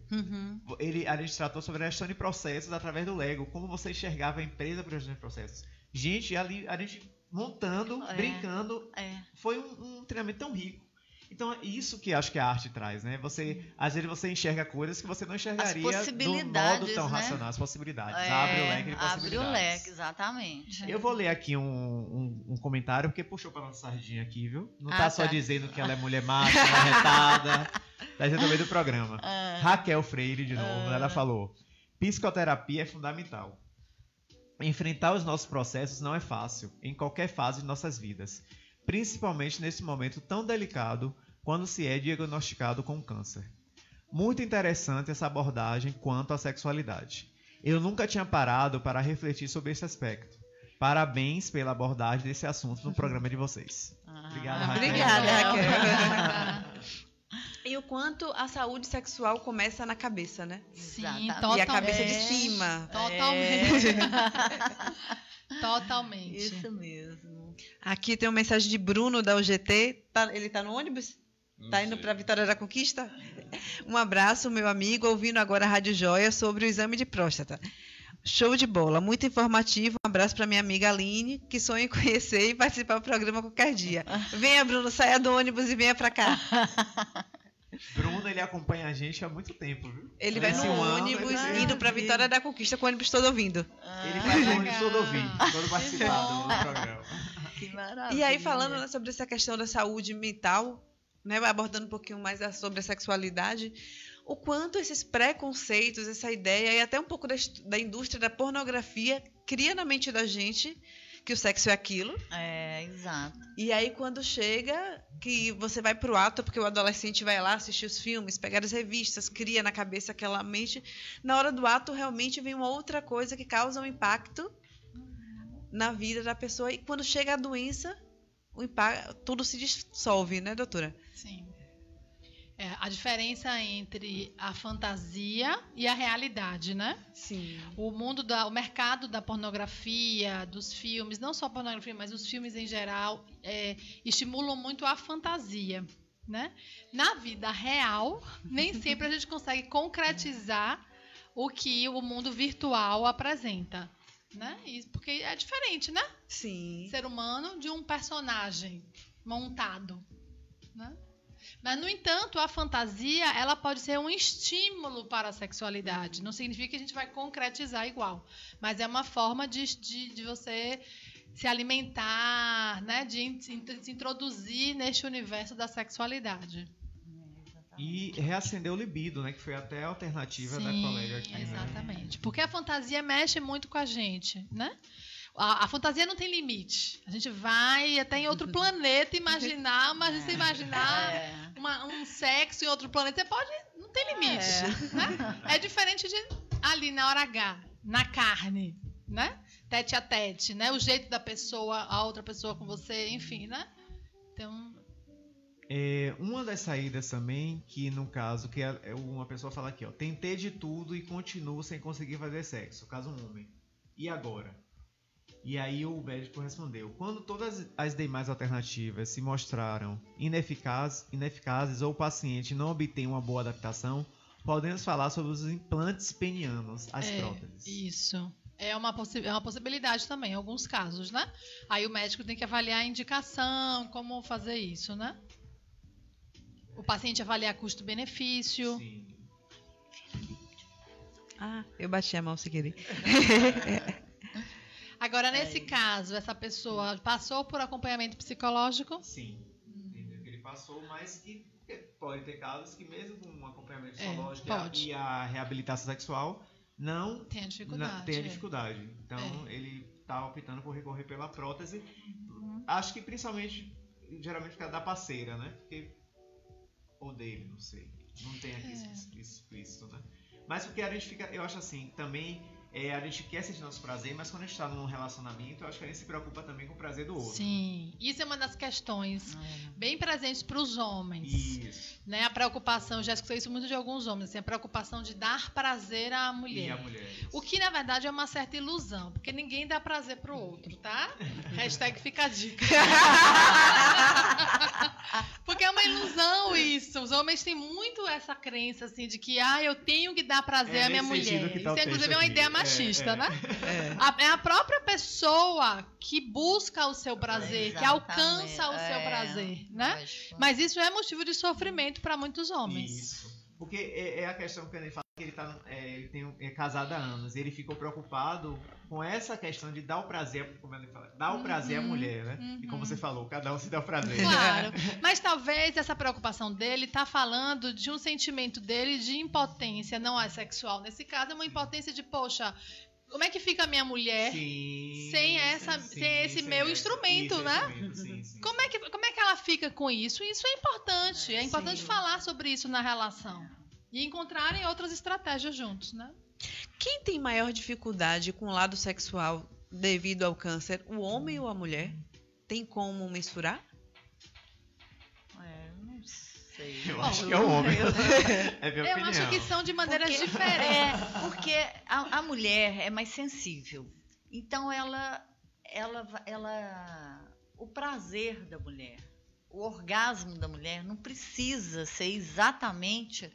[SPEAKER 9] a gente tratou sobre a gestão de processos através do Lego, como você enxergava a empresa para a gestão de processos. Gente, ali a gente montando, brincando, foi um treinamento tão rico. Então, é isso que acho que a arte traz, né? Às vezes você enxerga coisas que você não enxergaria do modo tão racional, as possibilidades. Abre o leque de possibilidades. Abre o leque,
[SPEAKER 7] exatamente.
[SPEAKER 9] Eu vou ler aqui um comentário, porque puxou pra nossa sardinha aqui, viu? Não tá só dizendo que ela é mulher macha, retada. Tá dizendo também do programa. Raquel Freire, de novo, ela falou: psicoterapia é fundamental. Enfrentar os nossos processos não é fácil, em qualquer fase de nossas vidas. Principalmente nesse momento tão delicado, quando se é diagnosticado com câncer. Muito interessante essa abordagem quanto à sexualidade. Eu nunca tinha parado para refletir sobre esse aspecto. Parabéns pela abordagem desse assunto no programa de vocês. Obrigado, Raquel.
[SPEAKER 5] Obrigada, Raquel. E o quanto a saúde sexual começa na cabeça, né?
[SPEAKER 8] Sim,
[SPEAKER 5] totalmente. E a cabeça de cima.
[SPEAKER 8] Totalmente. Totalmente.
[SPEAKER 7] Isso mesmo.
[SPEAKER 5] Aqui tem uma mensagem de Bruno, da UGT. Ele tá no ônibus? Tá indo para Vitória da Conquista? Um abraço, meu amigo, ouvindo agora a Rádio Joia sobre o exame de próstata. Show de bola, muito informativo. Um abraço para minha amiga Aline, que sonha em conhecer e participar do programa qualquer dia. Venha, Bruno, saia do ônibus e venha para cá.
[SPEAKER 9] Bruno, ele acompanha a gente há muito tempo, viu?
[SPEAKER 5] Ele vai no ônibus indo para Vitória da Conquista com o ônibus todo ouvindo.
[SPEAKER 9] Ele faz o ônibus todo ouvindo, todo participado do programa.
[SPEAKER 7] Que maravilha.
[SPEAKER 5] E aí, falando sobre essa questão da saúde mental, né, abordando um pouquinho mais sobre a sexualidade, o quanto esses preconceitos, essa ideia e até um pouco da indústria da pornografia cria na mente da gente que o sexo é aquilo.
[SPEAKER 7] Exato.
[SPEAKER 5] E aí, quando chega, que você vai pro ato, porque o adolescente vai lá assistir os filmes, pegar as revistas, cria na cabeça aquela mente, na hora do ato realmente vem uma outra coisa que causa um impacto na vida da pessoa. E quando chega a doença, o impacto, tudo se dissolve, né, doutora?
[SPEAKER 8] Sim. A diferença entre a fantasia e a realidade, né?
[SPEAKER 5] Sim.
[SPEAKER 8] O mercado da pornografia, dos filmes, não só a pornografia, mas os filmes em geral, estimulam muito a fantasia, né? Na vida real, nem sempre a gente consegue concretizar o que o mundo virtual apresenta, né? Porque é diferente, né?
[SPEAKER 5] Sim.
[SPEAKER 8] Ser humano de um personagem montado, né? Mas, no entanto, a fantasia ela pode ser um estímulo para a sexualidade. Não significa que a gente vai concretizar igual. Mas é uma forma de você se alimentar, né? De se introduzir neste universo da sexualidade.
[SPEAKER 9] E reacender o libido, né? Que foi até a alternativa da colega aqui.
[SPEAKER 8] Exatamente. Né? Porque a fantasia mexe muito com a gente, né? A fantasia não tem limite. A gente vai até em outro planeta imaginar, mas se imaginar um sexo em outro planeta, você pode... Não tem limite. Né? É diferente de ali na hora H, na carne, né? Tete a tete, né? O jeito da pessoa, a outra pessoa com você, enfim, né? Então...
[SPEAKER 9] uma das saídas também, que no caso, que uma pessoa fala aqui, ó, tentei de tudo e continuo sem conseguir fazer sexo, caso um homem. E agora? E aí o médico respondeu: quando todas as demais alternativas se mostraram ineficazes ou o paciente não obtém uma boa adaptação, podemos falar sobre os implantes penianos, as próteses.
[SPEAKER 8] Isso. É uma possibilidade também, em alguns casos, né? Aí o médico tem que avaliar a indicação, como fazer isso, né? O paciente avaliar custo-benefício.
[SPEAKER 9] Sim.
[SPEAKER 5] Eu bati a mão sem querer.
[SPEAKER 8] Agora, nesse caso, essa pessoa passou por acompanhamento psicológico?
[SPEAKER 9] Sim. Ele passou, mas que pode ter casos que mesmo com um acompanhamento psicológico e a reabilitação sexual não
[SPEAKER 8] tem dificuldade.
[SPEAKER 9] Então, ele está optando por recorrer pela prótese. Acho que principalmente, geralmente, por causa da parceira, né? Porque ou dele, não sei. Não tem aqui explícito, né? Mas porque a gente fica, eu acho assim, também a gente quer sentir nosso prazer, mas quando a gente está num relacionamento, eu acho que a gente se preocupa também com o prazer do outro.
[SPEAKER 8] Sim, isso é uma das questões bem presentes para os homens.
[SPEAKER 9] Isso.
[SPEAKER 8] Né? A preocupação, já escutei isso muito de alguns homens, assim, a preocupação de dar prazer à mulher.
[SPEAKER 9] E a mulher.
[SPEAKER 8] O que, na verdade, é uma certa ilusão, porque ninguém dá prazer pro outro, tá? Hashtag fica a dica. Porque é uma ilusão isso. Os homens têm muito essa crença, assim, de que eu tenho que dar prazer à minha mulher. Isso, inclusive, é uma ideia machista, né? É a própria pessoa que busca o seu prazer, que alcança o seu prazer, né? Mas isso é motivo de sofrimento para muitos homens.
[SPEAKER 9] Isso. Porque é a questão que ele fala que ele é casado há anos. Ele ficou preocupado com essa questão de dar o prazer, como ele fala, dar o prazer à mulher, né? E como você falou, cada um se dá o prazer.
[SPEAKER 8] Claro, mas talvez essa preocupação dele tá falando de um sentimento dele de impotência, não é sexual. Nesse caso, é uma impotência de, poxa, como é que fica a minha mulher sem esse meu instrumento, né? Como é que ela fica com isso? Isso é importante. É importante falar sobre isso na relação. E encontrarem outras estratégias juntos, né?
[SPEAKER 5] Quem tem maior dificuldade com o lado sexual devido ao câncer, o homem ou a mulher? Tem como mensurar?
[SPEAKER 7] Não sei.
[SPEAKER 9] Eu acho que é o homem. É minha opinião.
[SPEAKER 8] Acho que são de maneiras diferentes.
[SPEAKER 7] Porque a mulher é mais sensível. Então, o prazer da mulher, o orgasmo da mulher não precisa ser exatamente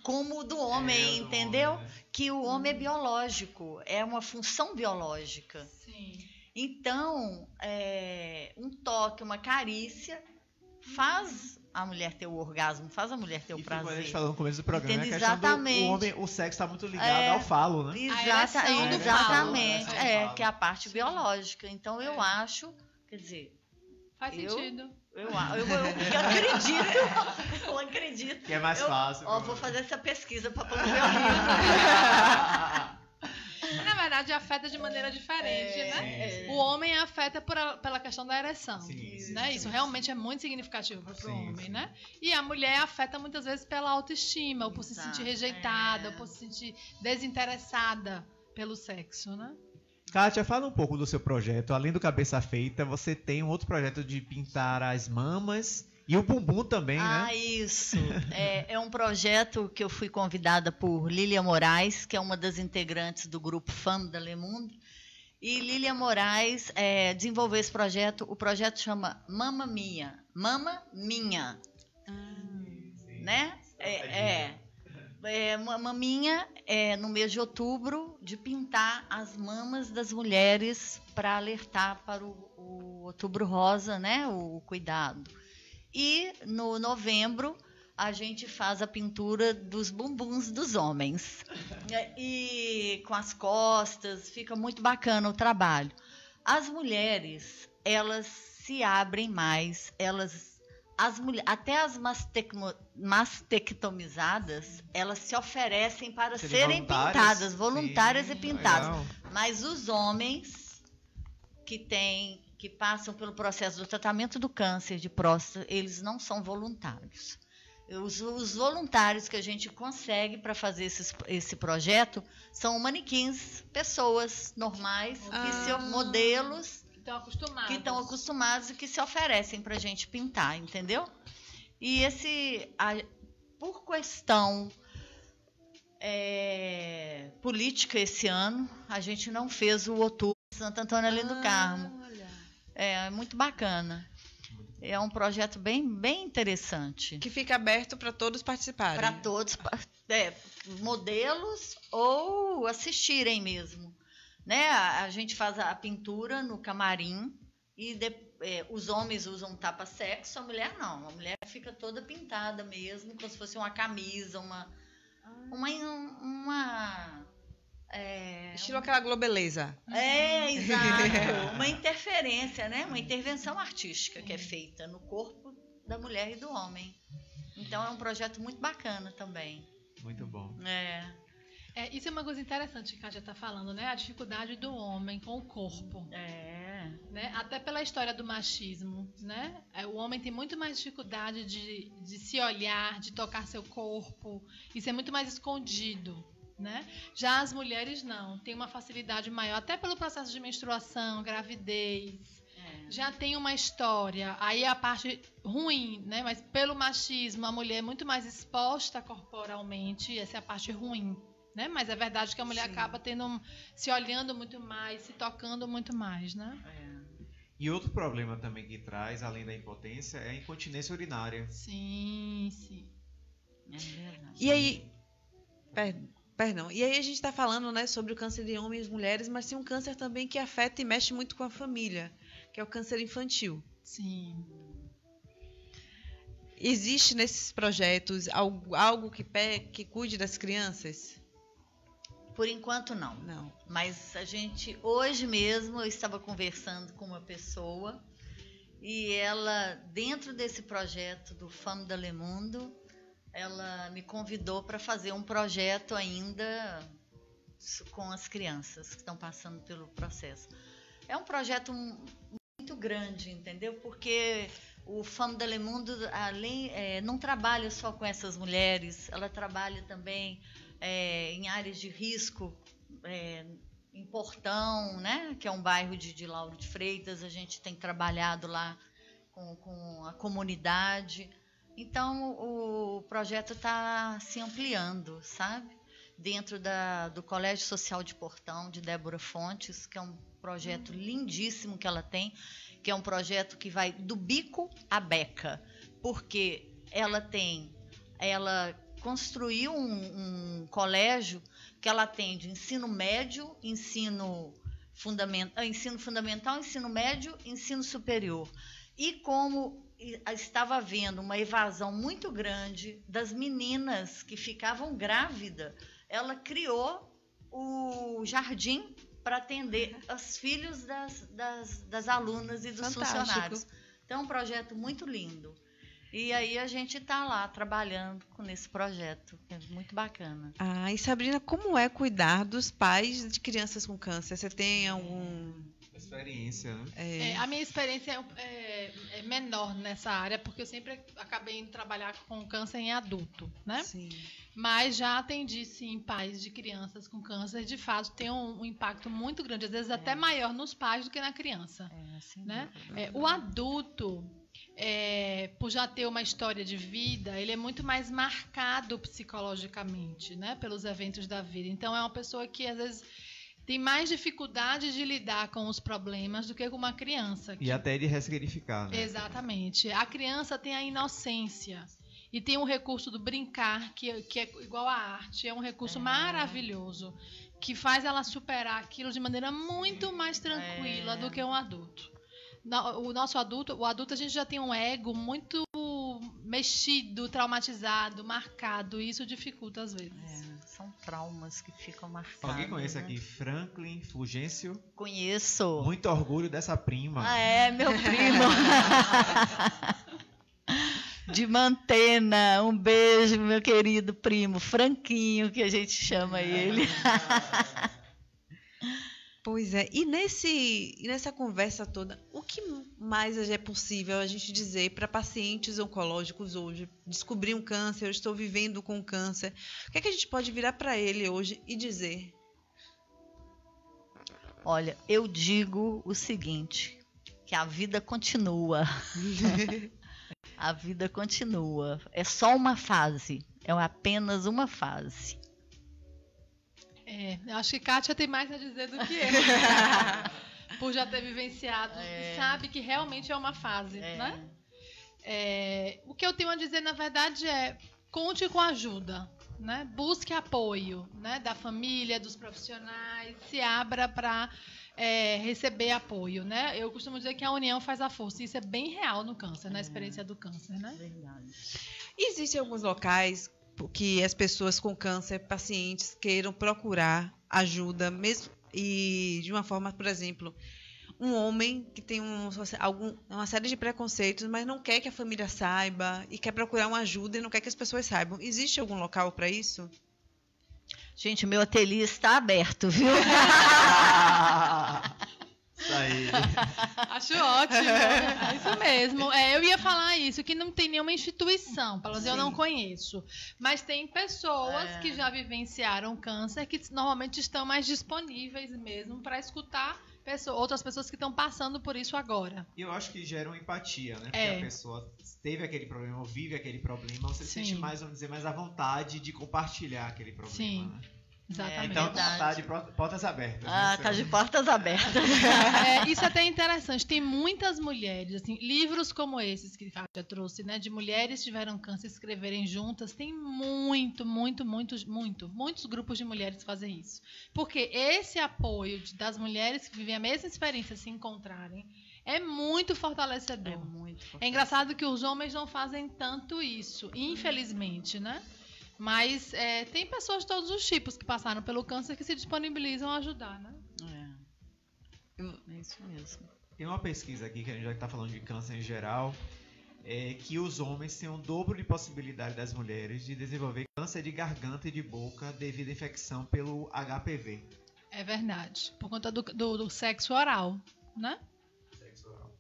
[SPEAKER 7] como o do homem, entendeu?
[SPEAKER 9] Homem, né?
[SPEAKER 7] Que o homem é biológico, é uma função biológica.
[SPEAKER 8] Sim.
[SPEAKER 7] Então, um toque, uma carícia faz a mulher ter o orgasmo, faz a mulher ter o prazer.
[SPEAKER 9] A gente falou no começo do programa,
[SPEAKER 7] Entende?
[SPEAKER 9] a questão
[SPEAKER 7] Exatamente.
[SPEAKER 9] do homem, o sexo está muito ligado ao falo, né?
[SPEAKER 7] Exatamente, que é a parte biológica. Então, eu acho, quer dizer...
[SPEAKER 8] Faz sentido.
[SPEAKER 7] Eu acredito.
[SPEAKER 9] Que é mais fácil.
[SPEAKER 7] Vou fazer essa pesquisa para poder ver
[SPEAKER 8] Na verdade, afeta de maneira diferente, né? Sim. O homem afeta pela questão da ereção. Né? Isso realmente é muito significativo para o homem, né? E a mulher afeta muitas vezes pela autoestima, ou por se sentir rejeitada, ou por se sentir desinteressada pelo sexo, né?
[SPEAKER 9] Kátia, fala um pouco do seu projeto. Além do Cabeça Feita, você tem um outro projeto de pintar as mamas e o bumbum também, né?
[SPEAKER 7] Isso. É um projeto que eu fui convidada por Lília Moraes, que é uma das integrantes do grupo Femme de Le Monde. E Lília Moraes desenvolveu esse projeto. O projeto chama Mama Minha. Mama Minha. Né? Maminha no mês de outubro, de pintar as mamas das mulheres para alertar para o Outubro Rosa, né? O cuidado. E no novembro a gente faz a pintura dos bumbuns dos homens. E com as costas, fica muito bacana o trabalho. As mulheres, elas se abrem mais, até as mastectomizadas, elas se oferecem para serem pintadas, voluntárias e pintadas. Legal. Mas os homens que passam pelo processo do tratamento do câncer de próstata, eles não são voluntários. Os voluntários que a gente consegue para fazer esse projeto são manequins, pessoas normais, modelos que estão acostumados e que se oferecem para a gente pintar, entendeu? E por questão política esse ano, a gente não fez o Outubro de Santo Antônio ali do Carmo. É muito bacana. É um projeto bem, bem interessante.
[SPEAKER 5] Que fica aberto para todos participarem.
[SPEAKER 7] Para todos, modelos ou assistirem mesmo. Né? A gente faz a pintura no camarim e os homens usam tapa-sexo, a mulher não. A mulher fica toda pintada mesmo, como se fosse uma camisa,
[SPEAKER 5] estilo aquela Globeleza.
[SPEAKER 7] Exato. Uma interferência, né? Uma intervenção artística que é feita no corpo da mulher e do homem. Então é um projeto muito bacana também.
[SPEAKER 9] Muito bom.
[SPEAKER 8] Isso é uma coisa interessante que a Kátia está falando, né? A dificuldade do homem com o corpo. Né? Até pela história do machismo, né? O homem tem muito mais dificuldade de se olhar, de tocar seu corpo. Isso é muito mais escondido, né? Já as mulheres não, tem uma facilidade maior, até pelo processo de menstruação, gravidez. Já tem uma história, aí a parte ruim, né? Mas pelo machismo, a mulher é muito mais exposta corporalmente, essa é a parte ruim, né? Mas é verdade que a mulher acaba se olhando muito mais, se tocando muito mais, né?
[SPEAKER 9] E outro problema também que traz, além da impotência, é a incontinência urinária.
[SPEAKER 8] Sim.
[SPEAKER 7] É verdade.
[SPEAKER 5] E aí, perdão, e aí a gente está falando, né, sobre o câncer de homens e mulheres, mas tem um câncer também que afeta e mexe muito com a família, que é o câncer infantil.
[SPEAKER 8] Sim.
[SPEAKER 5] Existe nesses projetos algo que cuide das crianças?
[SPEAKER 7] Por enquanto, não. Mas hoje mesmo, eu estava conversando com uma pessoa e ela, dentro desse projeto do Femme de Le Monde, ela me convidou para fazer um projeto ainda com as crianças que estão passando pelo processo. É um projeto muito grande, entendeu? Porque o Femme de Le Monde não trabalha só com essas mulheres, ela trabalha também em áreas de risco, em Portão, né? Que é um bairro de Lauro de Freitas, a gente tem trabalhado lá com a comunidade. Então, o projeto está se ampliando, sabe? Dentro do Colégio Social de Portão, de Débora Fontes, que é um projeto lindíssimo que ela tem, que é um projeto que vai do bico à beca, porque ela construiu um colégio que ela atende ensino médio, ensino fundamental, ensino médio, ensino superior. E como estava havendo uma evasão muito grande das meninas que ficavam grávidas, ela criou o jardim para atender os filhos das alunas e dos funcionários. Então, é um projeto muito lindo. E aí a gente está lá trabalhando nesse projeto, que é muito bacana.
[SPEAKER 5] E Sabrina, como é cuidar dos pais de crianças com câncer? Você tem alguma
[SPEAKER 9] experiência, né?
[SPEAKER 8] A minha experiência é menor nessa área, porque eu sempre acabei indo trabalhar com câncer em adulto, né?
[SPEAKER 5] Sim.
[SPEAKER 8] Mas já atendi, sim, pais de crianças com câncer. De fato, tem um impacto muito grande, às vezes até maior nos pais do que na criança. Né? O adulto, por já ter uma história de vida, ele é muito mais marcado psicologicamente, né? Pelos eventos da vida. Então, é uma pessoa que, às vezes, tem mais dificuldade de lidar com os problemas do que com uma criança.
[SPEAKER 9] E até de ressignificar, né?
[SPEAKER 8] Exatamente. A criança tem a inocência. E tem um recurso do brincar, que é igual à arte. É um recurso maravilhoso, que faz ela superar aquilo de maneira muito mais tranquila do que um adulto. O adulto, a gente já tem um ego muito mexido, traumatizado, marcado. E isso dificulta às vezes.
[SPEAKER 7] São traumas que ficam marcados.
[SPEAKER 9] Alguém conhece aqui Franklin Fulgêncio?
[SPEAKER 7] Conheço.
[SPEAKER 9] Muito orgulho dessa prima.
[SPEAKER 7] Meu primo. De Mantena. Um beijo, meu querido primo Franquinho, que a gente chama ele.
[SPEAKER 5] Pois é. E nessa conversa toda, o que mais é possível a gente dizer para pacientes oncológicos hoje? Descobrir um câncer, eu estou vivendo com câncer. O que é que a gente pode virar para ele hoje e dizer?
[SPEAKER 7] Olha, eu digo o seguinte, que a vida continua. A vida continua. É só uma fase. É apenas uma fase.
[SPEAKER 8] Eu acho que Kátia tem mais a dizer do que eu. Por já ter vivenciado. E sabe que realmente é uma fase, né? O que eu tenho a dizer, na verdade, conte com ajuda. Né? Busque apoio, né? Da família, dos profissionais. Se abra para receber apoio, né? Eu costumo dizer que a união faz a força. Isso é bem real no câncer, na experiência do câncer, né?
[SPEAKER 7] Verdade.
[SPEAKER 5] Existem alguns locais que as pessoas com câncer, pacientes, queiram procurar ajuda, mesmo e de uma forma, por exemplo, um homem que tem uma série de preconceitos, mas não quer que a família saiba e quer procurar uma ajuda e não quer que as pessoas saibam. Existe algum local para isso?
[SPEAKER 7] Gente, meu ateliê está aberto, viu?
[SPEAKER 9] Isso aí.
[SPEAKER 8] Acho ótimo. É isso mesmo. Eu ia falar isso, que não tem nenhuma instituição, pelo menos eu não conheço. Mas tem pessoas que já vivenciaram câncer que normalmente estão mais disponíveis mesmo para escutar outras pessoas que estão passando por isso agora.
[SPEAKER 9] E eu acho que gera uma empatia, né? Porque a pessoa teve aquele problema ou vive aquele problema, você se sente mais, vamos dizer, mais à vontade de compartilhar aquele problema. Sim. Né?
[SPEAKER 8] Exatamente.
[SPEAKER 9] Então tá de portas abertas.
[SPEAKER 7] Tá de portas abertas.
[SPEAKER 8] Isso é até interessante. Tem muitas mulheres, assim, livros como esses que a Kátia trouxe, né, de mulheres que tiveram câncer escreverem juntas. Tem muitos grupos de mulheres que fazem isso. Porque esse apoio das mulheres que vivem a mesma experiência se encontrarem é muito fortalecedor. É engraçado que os homens não fazem tanto isso, infelizmente, né? Mas tem pessoas de todos os tipos que passaram pelo câncer que se disponibilizam a ajudar, né?
[SPEAKER 7] É isso mesmo.
[SPEAKER 9] Tem uma pesquisa aqui, que a gente já está falando de câncer em geral, que os homens têm um dobro de possibilidade das mulheres de desenvolver câncer de garganta e de boca devido à infecção pelo HPV.
[SPEAKER 8] É verdade. Por conta do sexo oral, né?
[SPEAKER 9] Sexo oral.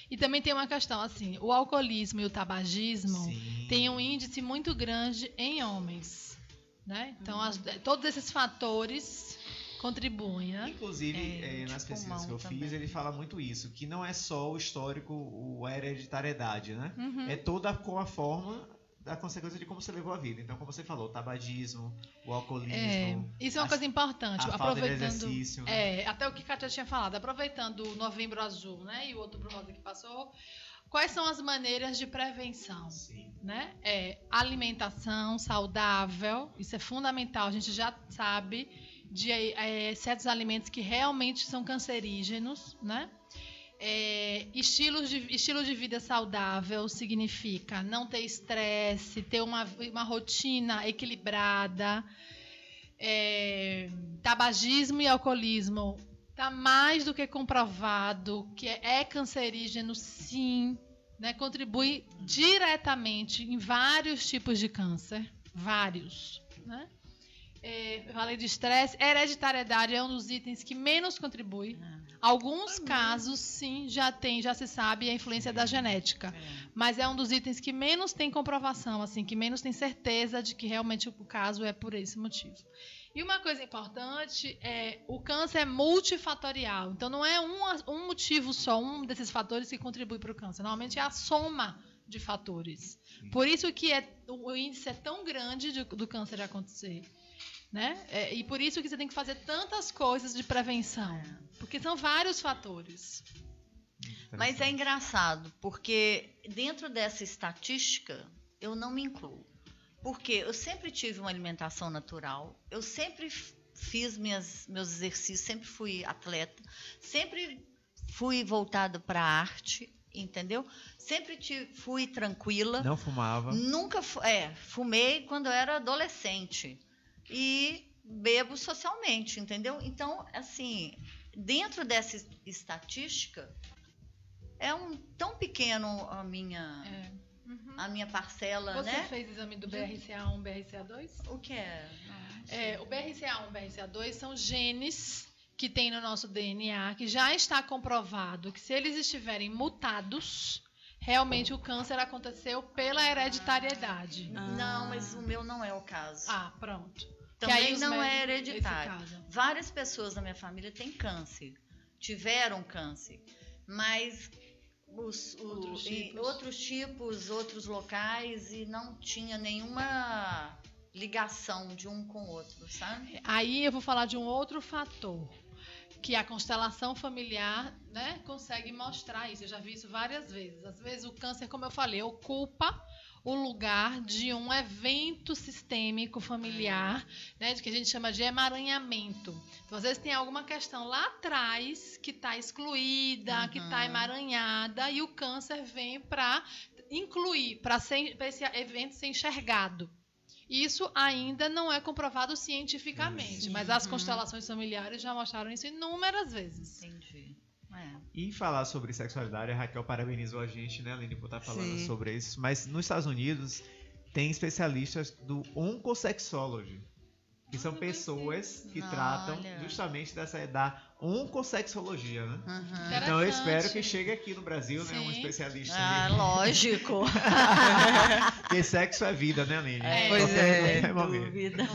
[SPEAKER 8] E também tem uma questão, assim, o alcoolismo e o tabagismo têm um índice muito grande em homens, né? Então, todos esses fatores contribuem, né?
[SPEAKER 9] Inclusive, nas pesquisas que eu fiz, ele fala muito isso, que não é só o histórico, a hereditariedade, né? É toda com a forma da consequência de como você levou a vida. Então, como você falou, o tabagismo, o alcoolismo...
[SPEAKER 8] Isso é uma coisa importante.
[SPEAKER 9] A falta de exercício.
[SPEAKER 8] Né? Até o que a Kátia tinha falado. Aproveitando o Novembro Azul, né, e o Outubro Rosa que passou, quais são as maneiras de prevenção? Né? Alimentação saudável, isso é fundamental. A gente já sabe de certos alimentos que realmente são cancerígenos, né? Estilo de vida saudável significa não ter estresse, ter uma rotina equilibrada. Tabagismo e alcoolismo está mais do que comprovado que é cancerígeno, sim, né? Contribui diretamente em vários tipos de câncer, vários, né? Eu falei de estresse, hereditariedade é um dos itens que menos contribui. Alguns casos, sim, já se sabe a influência da genética. Mas é um dos itens que menos tem comprovação, assim, que menos tem certeza de que realmente o caso é por esse motivo. E uma coisa importante o câncer é multifatorial. Então, não é um motivo só, um desses fatores que contribui para o câncer. Normalmente é a soma de fatores. Por isso que o índice é tão grande do câncer acontecer. Né? E por isso que você tem que fazer tantas coisas de prevenção, porque são vários fatores.
[SPEAKER 7] Mas é engraçado, porque dentro dessa estatística eu não me incluo, porque eu sempre tive uma alimentação natural, eu sempre fiz meus exercícios, sempre fui atleta, sempre fui voltada para a arte, entendeu? Sempre fui tranquila.
[SPEAKER 9] Não fumava?
[SPEAKER 7] Nunca fumei quando eu era adolescente. E bebo socialmente, entendeu? Então, assim, dentro dessa estatística, é tão pequeno a minha parcela,
[SPEAKER 8] Você
[SPEAKER 7] né?
[SPEAKER 8] Você fez exame do BRCA1, BRCA2?
[SPEAKER 7] O que é?
[SPEAKER 8] O BRCA1 e BRCA2 são genes que tem no nosso DNA, que já está comprovado que se eles estiverem mutados, realmente o câncer aconteceu pela hereditariedade.
[SPEAKER 7] Não, mas o meu não é o caso.
[SPEAKER 8] Pronto.
[SPEAKER 7] Também não é hereditário. Várias pessoas da minha família têm câncer, tiveram câncer, mas outros tipos, outros locais, e não tinha nenhuma ligação de um com o outro, sabe?
[SPEAKER 8] Aí eu vou falar de um outro fator, que a constelação familiar, né, consegue mostrar isso. Eu já vi isso várias vezes. Às vezes o câncer, como eu falei, ocupa o lugar de um evento sistêmico familiar, né, que a gente chama de emaranhamento. Então, às vezes tem alguma questão lá atrás que está excluída, que está emaranhada, e o câncer vem para incluir, para esse evento ser enxergado. Isso ainda não é comprovado cientificamente, mas as constelações familiares já mostraram isso inúmeras vezes.
[SPEAKER 7] Entendi.
[SPEAKER 9] E falar sobre sexualidade, a Raquel parabenizou a gente, né, Aline, por estar falando sobre isso. Mas nos Estados Unidos tem especialistas do Oncosexology, que são pessoas que tratam justamente da oncossexologia, né? Então eu espero que chegue aqui no Brasil, né, um especialista.
[SPEAKER 7] Lógico.
[SPEAKER 9] Porque sexo é vida, né, Aline?
[SPEAKER 5] Pois é.
[SPEAKER 7] Dúvida.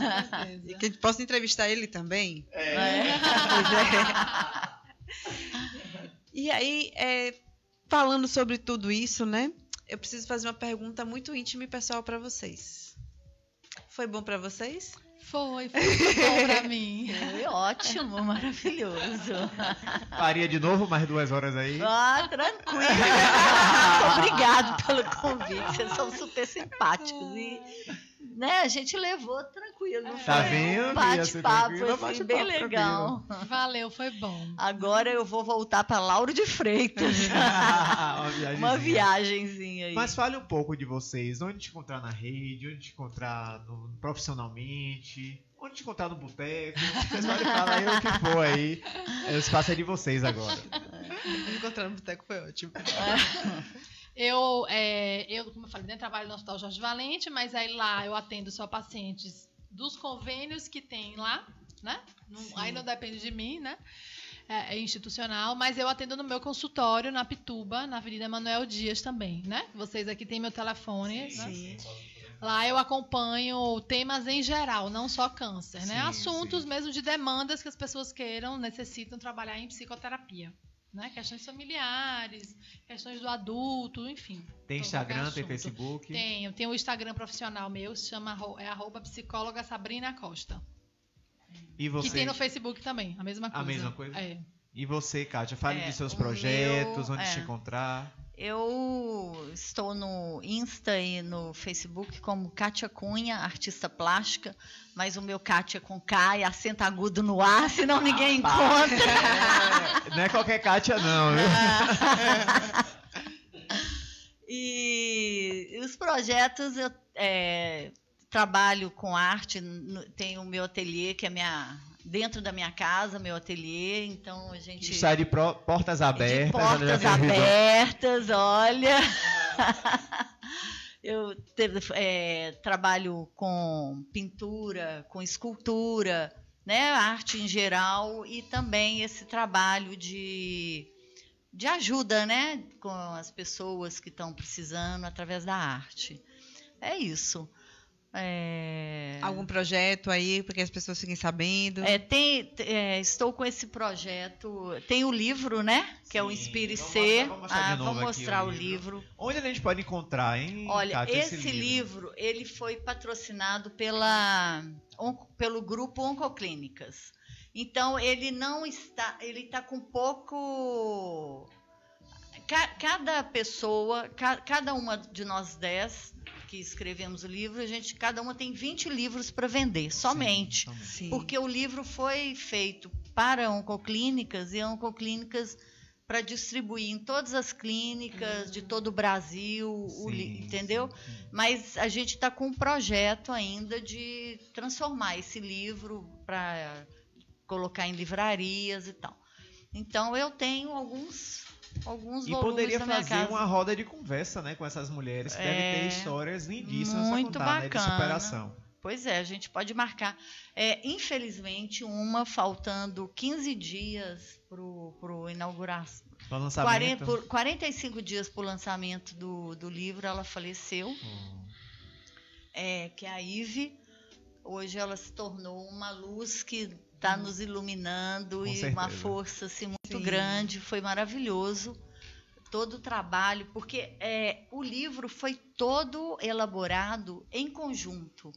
[SPEAKER 5] E que a gente possa entrevistar ele também. E aí, falando sobre tudo isso, né? Eu preciso fazer uma pergunta muito íntima e pessoal para vocês. Foi bom para vocês?
[SPEAKER 8] Foi muito bom pra mim.
[SPEAKER 7] Foi ótimo, maravilhoso.
[SPEAKER 9] Faria de novo mais 2 horas aí?
[SPEAKER 7] Tranquilo. Obrigado pelo convite. Vocês são super simpáticos. E né, a gente levou tranquilo.
[SPEAKER 9] Tá vendo?
[SPEAKER 7] Bate-papo, assim, bem legal.
[SPEAKER 8] Valeu, foi bom.
[SPEAKER 7] Agora eu vou voltar para Lauro de Freitas. Uma viagenzinha aí.
[SPEAKER 9] Mas fale um pouco de vocês. Onde te encontrar na rede? Onde te encontrar profissionalmente? Onde te encontrar no boteco? Vocês podem falar aí o que for aí. O espaço é de vocês agora.
[SPEAKER 5] Encontrar no boteco foi ótimo.
[SPEAKER 8] Eu, como eu falei, trabalho no Hospital Jorge Valente, mas aí lá eu atendo só pacientes dos convênios que tem lá, né? Aí não depende de mim, né? É institucional, mas eu atendo no meu consultório na Pituba, na Avenida Manuel Dias também, né? Vocês aqui têm meu telefone, né? Lá eu acompanho temas em geral, não só câncer, né? Assuntos mesmo de demandas que as pessoas necessitam trabalhar em psicoterapia. Né? Questões familiares, questões do adulto, enfim.
[SPEAKER 9] Tem Instagram, tem Facebook?
[SPEAKER 8] Tenho o Instagram profissional meu, se chama @psicóloga Sabrina Costa.
[SPEAKER 9] E você?
[SPEAKER 8] Que tem no Facebook também, a mesma coisa.
[SPEAKER 9] A mesma coisa?
[SPEAKER 8] É.
[SPEAKER 9] E você, Kátia, fale de seus projetos, onde te encontrar.
[SPEAKER 7] Eu estou no Insta e no Facebook como Kátia Cunha, artista plástica, mas o meu Kátia com K e acento agudo no A, senão ninguém encontra.
[SPEAKER 9] Não é qualquer Kátia não, viu?
[SPEAKER 7] E os projetos, eu trabalho com arte, tenho o meu ateliê, que é dentro da minha casa, meu ateliê, então a gente...
[SPEAKER 9] Está de portas abertas.
[SPEAKER 7] De portas abertas, olha. Eu trabalho com pintura, com escultura, né, arte em geral, e também esse trabalho de ajuda, né, com as pessoas que estão precisando através da arte. É isso.
[SPEAKER 5] Algum projeto aí, porque as pessoas fiquem sabendo?
[SPEAKER 7] Estou com esse projeto. Tem o livro, né? Que é o Inspire Ser. Vamos mostrar o livro.
[SPEAKER 9] Onde a gente pode encontrar, hein?
[SPEAKER 7] Olha, Kátia, esse livro ele foi patrocinado pelo grupo Oncoclínicas. Então, ele não está. Ele está com pouco. Cada pessoa, cada uma de nós 10 que escrevemos o livro, cada uma tem 20 livros para vender, somente. Sim. Porque o livro foi feito para oncoclínicas e oncoclínicas para distribuir em todas as clínicas de todo o Brasil, entendeu? Mas a gente está com um projeto ainda de transformar esse livro para colocar em livrarias e tal. Então, eu tenho alguns
[SPEAKER 9] e poderia fazer uma roda de conversa, né, com essas mulheres que devem ter histórias lindíssimas para contar, né, de superação.
[SPEAKER 7] Pois é, a gente pode marcar. Infelizmente, faltando 15 dias para o inauguração.
[SPEAKER 9] Para o lançamento.
[SPEAKER 7] 45 dias para o lançamento do livro, ela faleceu. Que é a Ive. Hoje ela se tornou uma luz que está nos iluminando e certeza. Uma força assim, muito grande. Foi maravilhoso todo o trabalho, porque o livro foi todo elaborado em conjunto.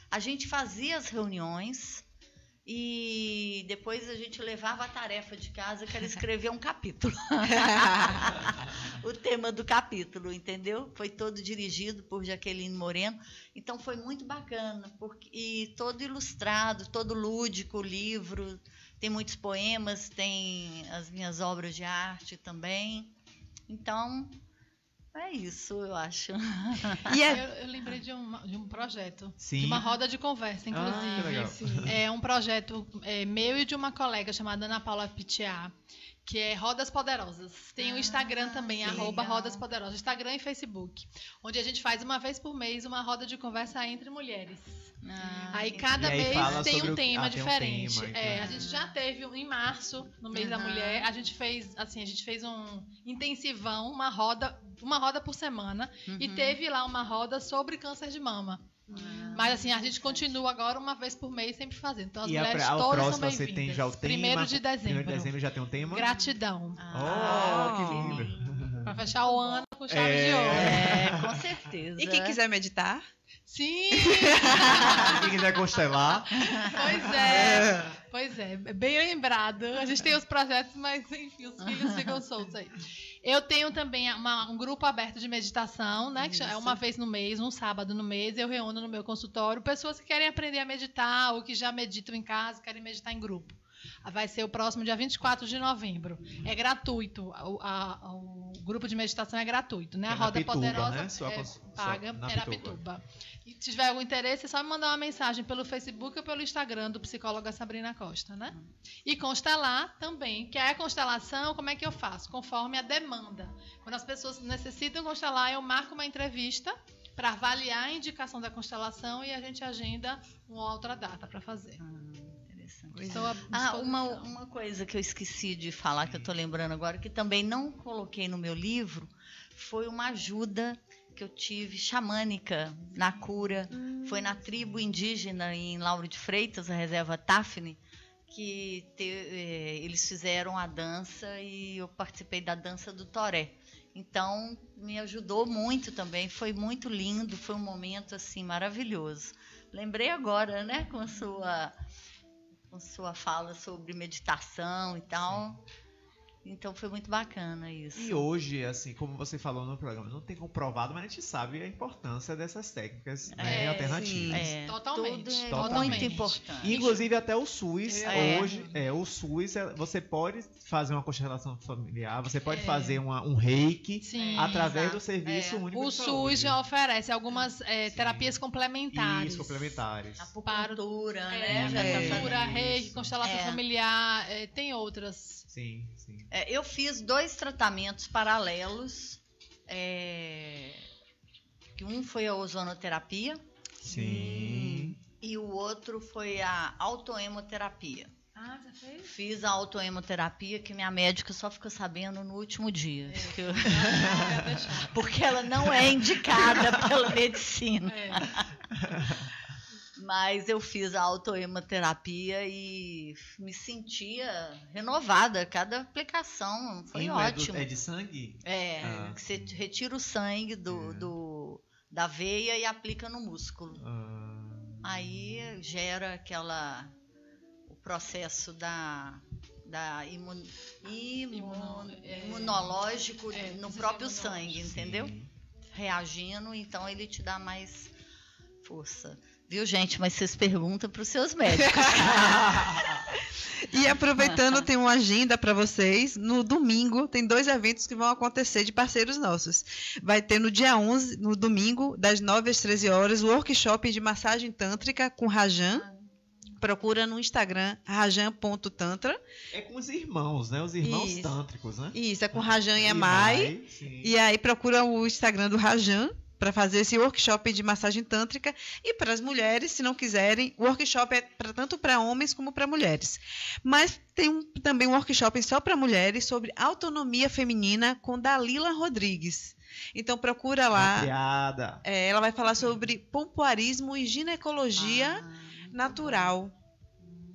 [SPEAKER 7] A gente fazia as reuniões e depois a gente levava a tarefa de casa, que era escrever um capítulo. O tema do capítulo, entendeu? Foi todo dirigido por Jaqueline Moreno. Então foi muito bacana, e todo ilustrado, todo lúdico o livro. Tem muitos poemas, tem as minhas obras de arte também. Então, é isso, eu acho.
[SPEAKER 8] Eu lembrei de um projeto, de uma roda de conversa, inclusive. É um projeto meu e de uma colega chamada Ana Paula Pitiá, que é Rodas Poderosas. Tem o Instagram também, @Rodas Poderosas, Instagram e Facebook, onde a gente faz uma vez por mês uma roda de conversa entre mulheres. Aí cada mês tem um tema diferente. A gente já teve em março, no mês da mulher, a gente fez um intensivão, uma roda por semana, e teve lá uma roda sobre câncer de mama. Mas assim, a gente continua agora uma vez por mês sempre fazendo. Então as mulheres todas são bem-vindas.
[SPEAKER 9] Você tem já o tema?
[SPEAKER 8] 1º de dezembro.
[SPEAKER 9] 1º de dezembro já tem um tema?
[SPEAKER 8] Gratidão.
[SPEAKER 9] Que lindo.
[SPEAKER 8] Pra fechar o ano com chave de ouro.
[SPEAKER 7] Com certeza.
[SPEAKER 5] E quem quiser meditar?
[SPEAKER 8] Sim!
[SPEAKER 9] Quem quiser constelar?
[SPEAKER 8] Pois é, bem lembrado. A gente tem os projetos, mas enfim, os filhos ficam soltos aí. Eu tenho também um grupo aberto de meditação, né? Que é uma vez no mês, um sábado no mês, eu reúno no meu consultório pessoas que querem aprender a meditar ou que já meditam em casa, querem meditar em grupo. Vai ser o próximo dia 24 de novembro. É gratuito. O grupo de meditação é gratuito, né? A Roda
[SPEAKER 9] Pituba,
[SPEAKER 8] Poderosa
[SPEAKER 9] né?
[SPEAKER 8] paga, é na Pituba. E se tiver algum interesse, é só me mandar uma mensagem pelo Facebook ou pelo Instagram do psicóloga Sabrina Costa, né? E constelar também, que é a constelação, como é que eu faço? Conforme a demanda. Quando as pessoas necessitam constelar, eu marco uma entrevista para avaliar a indicação da constelação e a gente agenda uma outra data para fazer.
[SPEAKER 7] Uma coisa que eu esqueci de falar, que eu estou lembrando agora, que também não coloquei no meu livro, foi uma ajuda que eu tive xamânica na cura. Foi na tribo indígena em Lauro de Freitas, a reserva Tafni, que eles fizeram a dança e eu participei da dança do Toré. Então, me ajudou muito também, foi muito lindo, foi um momento assim maravilhoso. Lembrei agora, né, com sua fala sobre meditação e tal. Sim. Então foi muito bacana isso.
[SPEAKER 9] E hoje, assim, como você falou no programa, não tem comprovado, mas a gente sabe a importância dessas técnicas alternativas.
[SPEAKER 8] Totalmente.
[SPEAKER 7] Muito importante.
[SPEAKER 9] Inclusive até o SUS, hoje, o SUS, você pode fazer uma constelação familiar, você pode fazer um reiki através do serviço único de saúde.
[SPEAKER 8] O SUS já oferece algumas terapias complementares.
[SPEAKER 9] Isso, complementares.
[SPEAKER 7] Acupuntura,
[SPEAKER 8] acupuntura, reiki, constelação familiar, tem outras.
[SPEAKER 9] Sim.
[SPEAKER 7] Eu fiz 2 tratamentos paralelos. Um foi a ozonoterapia.
[SPEAKER 9] Sim.
[SPEAKER 7] E o outro foi a autoemoterapia.
[SPEAKER 8] Você fez?
[SPEAKER 7] Fiz a autoemoterapia, que minha médica só ficou sabendo no último dia. Porque ela não é indicada pela medicina. Mas eu fiz a autoemoterapia e me sentia renovada. Cada aplicação foi ótimo.
[SPEAKER 9] É de sangue?
[SPEAKER 7] Que você retira o sangue da veia e aplica no músculo. Aí gera o processo imunológico no próprio sangue, entendeu? Reagindo, então ele te dá mais força. Viu, gente? Mas vocês perguntam para os seus médicos.
[SPEAKER 5] E aproveitando, tem uma agenda para vocês. No domingo, tem 2 eventos que vão acontecer de parceiros nossos. Vai ter no dia 11, no domingo, das 9 às 13 horas, o workshop de massagem tântrica com Rajan. Procura no Instagram, rajan.tantra.
[SPEAKER 9] É com os irmãos, né? Os irmãos tântricos, né?
[SPEAKER 5] Isso, é com Rajan e Amai. E aí procura o Instagram do Rajan para fazer esse workshop de massagem tântrica. E para as mulheres, se não quiserem, o workshop é tanto para homens como para mulheres. Mas tem também um workshop só para mulheres sobre autonomia feminina com Dalila Rodrigues. Então procura lá. Ela vai falar sobre pompoarismo e ginecologia natural.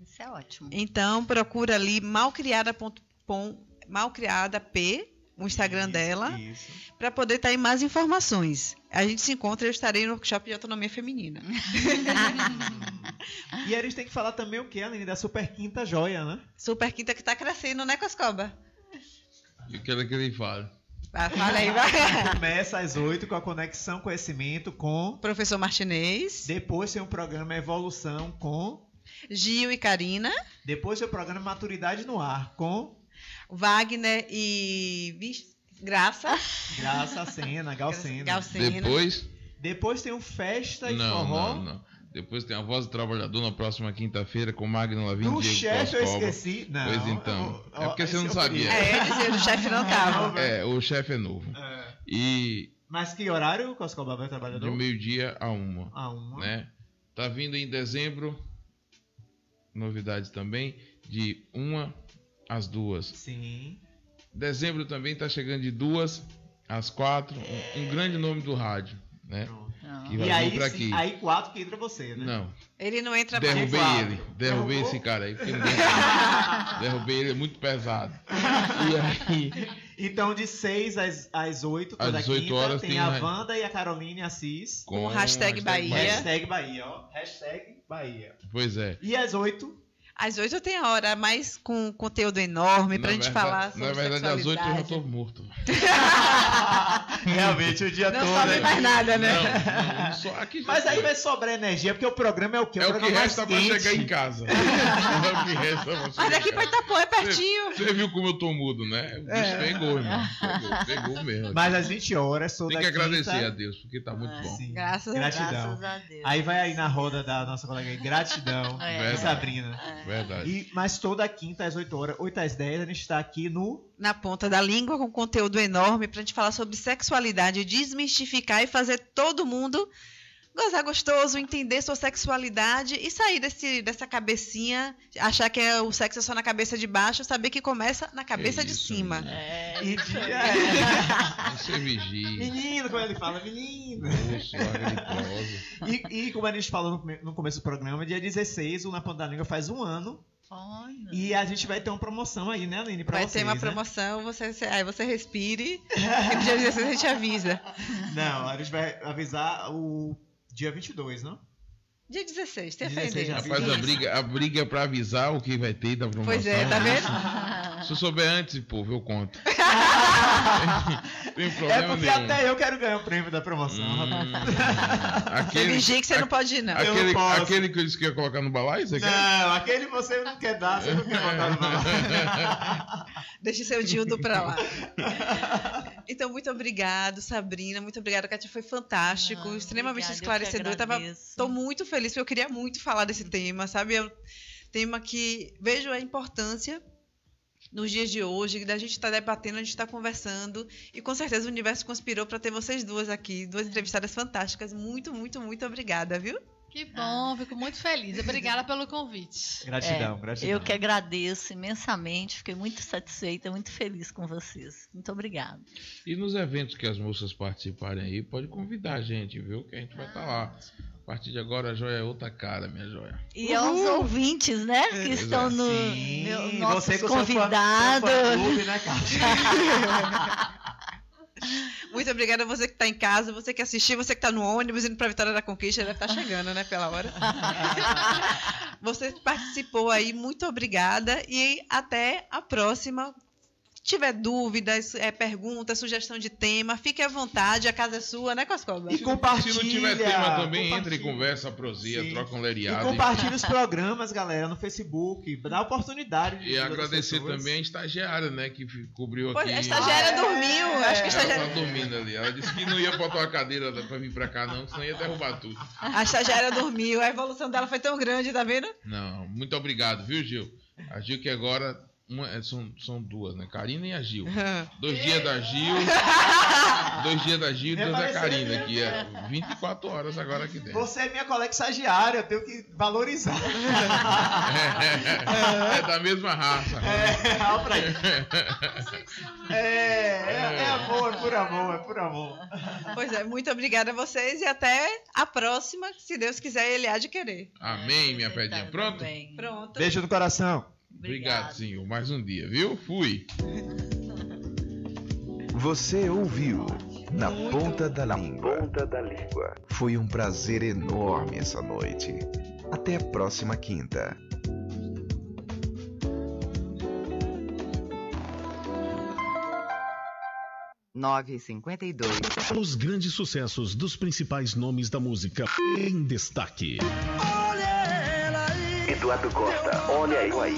[SPEAKER 7] Isso é ótimo.
[SPEAKER 5] Então procura ali malcriada.malcriadap, o Instagram dela, para poder estar em mais informações. A gente se encontra, eu estarei no workshop de autonomia feminina.
[SPEAKER 9] E a gente tem que falar também o que, Aline, da Super Quinta Joia, né?
[SPEAKER 5] Super Quinta que está crescendo, né, Coscoba?
[SPEAKER 10] Eu quero que ele fale.
[SPEAKER 5] Fala aí, vai.
[SPEAKER 9] Começa às 8 com a Conexão Conhecimento com
[SPEAKER 5] Professor Martinez.
[SPEAKER 9] Depois tem o programa Evolução com
[SPEAKER 5] Gil e Karina.
[SPEAKER 9] Depois tem o programa Maturidade no Ar com
[SPEAKER 5] Wagner e Graça
[SPEAKER 9] Sena, Galcena. Depois tem o Festa e Forró.
[SPEAKER 10] Não. Depois tem a Voz do Trabalhador na próxima quinta-feira com Magno Lavin.
[SPEAKER 9] Do chefe eu esqueci. Não.
[SPEAKER 10] Pois então. É porque você não sabia.
[SPEAKER 5] O chefe não estava.
[SPEAKER 10] O chefe é novo.
[SPEAKER 9] Mas que horário, Coscoba, vai trabalhar?
[SPEAKER 10] De 12h a 1h. Né? Tá vindo em dezembro, novidades também, de 1 às 2.
[SPEAKER 9] Sim.
[SPEAKER 10] Dezembro também tá chegando de 2 às 4. Um grande nome do rádio, né?
[SPEAKER 9] Que vai vir pra aqui. Aí 4 que entra você, né?
[SPEAKER 10] Não.
[SPEAKER 5] Ele não entra
[SPEAKER 10] mais. Derrubei esse cara aí. Derrubei ele, é muito pesado. E aí...
[SPEAKER 9] Então, de 6 às 8, toda quinta, horas tem a Wanda e a Caroline Assis.
[SPEAKER 5] Com o hashtag Bahia.
[SPEAKER 9] Hashtag Bahia, ó. Hashtag Bahia.
[SPEAKER 10] Pois é.
[SPEAKER 9] E às 8?
[SPEAKER 5] Às 8 tem a hora, mas com conteúdo enorme pra gente falar sobre
[SPEAKER 10] sexualidade. Na verdade, às 8 eu já tô morto.
[SPEAKER 9] Realmente, o dia
[SPEAKER 5] não
[SPEAKER 9] todo.
[SPEAKER 5] Não sobe mais nada, né?
[SPEAKER 10] Não só aqui.
[SPEAKER 9] Mas aí vai sobrar energia, porque o programa é o quê?
[SPEAKER 10] É o que resta pra chegar em casa. É o que resta pra chegar.
[SPEAKER 5] Mas daqui pra Itapuã é pertinho.
[SPEAKER 10] Você viu como eu tô mudo, né? O bicho pegou, irmão. Pegou mesmo.
[SPEAKER 9] Mas às 20 horas, toda
[SPEAKER 10] Tem que agradecer a Deus, porque tá muito bom.
[SPEAKER 9] Sim.
[SPEAKER 5] Graças
[SPEAKER 9] a Deus. Aí vai aí na roda da nossa colega aí. Gratidão, Sabrina.
[SPEAKER 10] Verdade.
[SPEAKER 9] Mas toda quinta às 8 horas, 8 às 10, a gente está aqui
[SPEAKER 5] Na Ponta da Língua, com conteúdo enorme pra gente falar sobre sexualidade, desmistificar e fazer todo mundo gozar gostoso, entender sua sexualidade e sair dessa cabecinha, achar que o sexo é só na cabeça de baixo, saber que começa na cabeça de cima.
[SPEAKER 10] Você vigia.
[SPEAKER 9] Menino, como ele fala, menino. E como a gente falou no começo do programa, dia 16, o Na Ponta da Língua faz 1 ano.
[SPEAKER 7] Olha.
[SPEAKER 9] E a gente vai ter uma promoção aí, né, Aline?
[SPEAKER 5] Vai ter uma promoção, aí você respire e no dia 16 a gente avisa.
[SPEAKER 9] Não, a gente vai avisar o dia 22, não?
[SPEAKER 5] Dia 16, tem fé em Deus.
[SPEAKER 10] Rapaz, a briga é pra avisar o que vai ter da promoção.
[SPEAKER 5] Pois é, tá vendo?
[SPEAKER 10] Se eu souber antes, povo, eu conto. Tem problema
[SPEAKER 9] porque
[SPEAKER 10] nenhum.
[SPEAKER 9] Até eu quero ganhar o prêmio da promoção.
[SPEAKER 5] Você vigia que você não pode ir, não.
[SPEAKER 10] Aquele que eu disse que ia colocar no balaio, você quer?
[SPEAKER 9] Não, aquele você não quer dar, você não quer botar no balaio.
[SPEAKER 5] Deixa seu dildo pra lá. Então, muito obrigado, Sabrina. Muito obrigada, Kátia. Foi fantástico, extremamente esclarecedor. Tô muito feliz, porque eu queria muito falar desse tema, sabe? É um tema que vejo a importância nos dias de hoje, da gente estar debatendo, a gente está conversando, e com certeza o universo conspirou para ter vocês duas aqui, duas entrevistadas fantásticas. Muito, muito, muito obrigada, viu?
[SPEAKER 8] Que bom, fico muito feliz. Obrigada pelo convite.
[SPEAKER 9] Gratidão.
[SPEAKER 7] Eu que agradeço imensamente, fiquei muito satisfeita, muito feliz com vocês. Muito obrigada.
[SPEAKER 10] E nos eventos que as moças participarem aí, pode convidar a gente, viu? Que a gente vai estar lá. A partir de agora, a Joia é outra cara, minha joia.
[SPEAKER 7] E aos ouvintes, né? Que estão no nossos convidados.
[SPEAKER 9] Clube, né,
[SPEAKER 5] Muito obrigada a você que está em casa, você que assistiu, você que está no ônibus indo para Vitória da Conquista, deve estar chegando, né, pela hora. Você participou aí, muito obrigada e até a próxima. Se tiver dúvidas, perguntas, sugestão de tema, fique à vontade, a casa é sua, né, Coscoba?
[SPEAKER 9] E compartilha.
[SPEAKER 10] Se não tiver tema também, entre e conversa, prosia, troca um leriado.
[SPEAKER 9] E compartilha os programas, galera, no Facebook, dá oportunidade.
[SPEAKER 10] E agradecer também a estagiária, né, que cobriu aqui.
[SPEAKER 5] A estagiária dormiu, acho que a estagiária...
[SPEAKER 10] Ela tá dormindo ali, ela disse que não ia botar uma cadeira pra vir pra cá não, senão ia derrubar tudo.
[SPEAKER 5] A estagiária dormiu, a evolução dela foi tão grande, tá vendo?
[SPEAKER 10] Não, muito obrigado, viu, Gil? A Gil que agora... São duas, né? Karina e a Gil. 2 dias da Gil. 2 dias da Gil e 2 da Karina, que é 24 horas agora aqui dentro.
[SPEAKER 9] Você é minha colega estagiária, eu tenho que valorizar.
[SPEAKER 10] É da mesma raça.
[SPEAKER 9] Olha pra aí. É amor, é por amor.
[SPEAKER 5] Pois é, muito obrigada a vocês e até a próxima, se Deus quiser, ele há de querer.
[SPEAKER 10] Amém, minha pedinha. Pronto?
[SPEAKER 5] Pronto.
[SPEAKER 9] Beijo no coração.
[SPEAKER 10] Obrigado, senhor. Mais um dia, viu? Fui.
[SPEAKER 1] Você ouviu Na Ponta da Língua. Foi um prazer enorme essa noite. Até a próxima quinta.
[SPEAKER 11] Os grandes sucessos dos principais nomes da música em destaque.
[SPEAKER 1] Eduardo Costa, olha eu aí.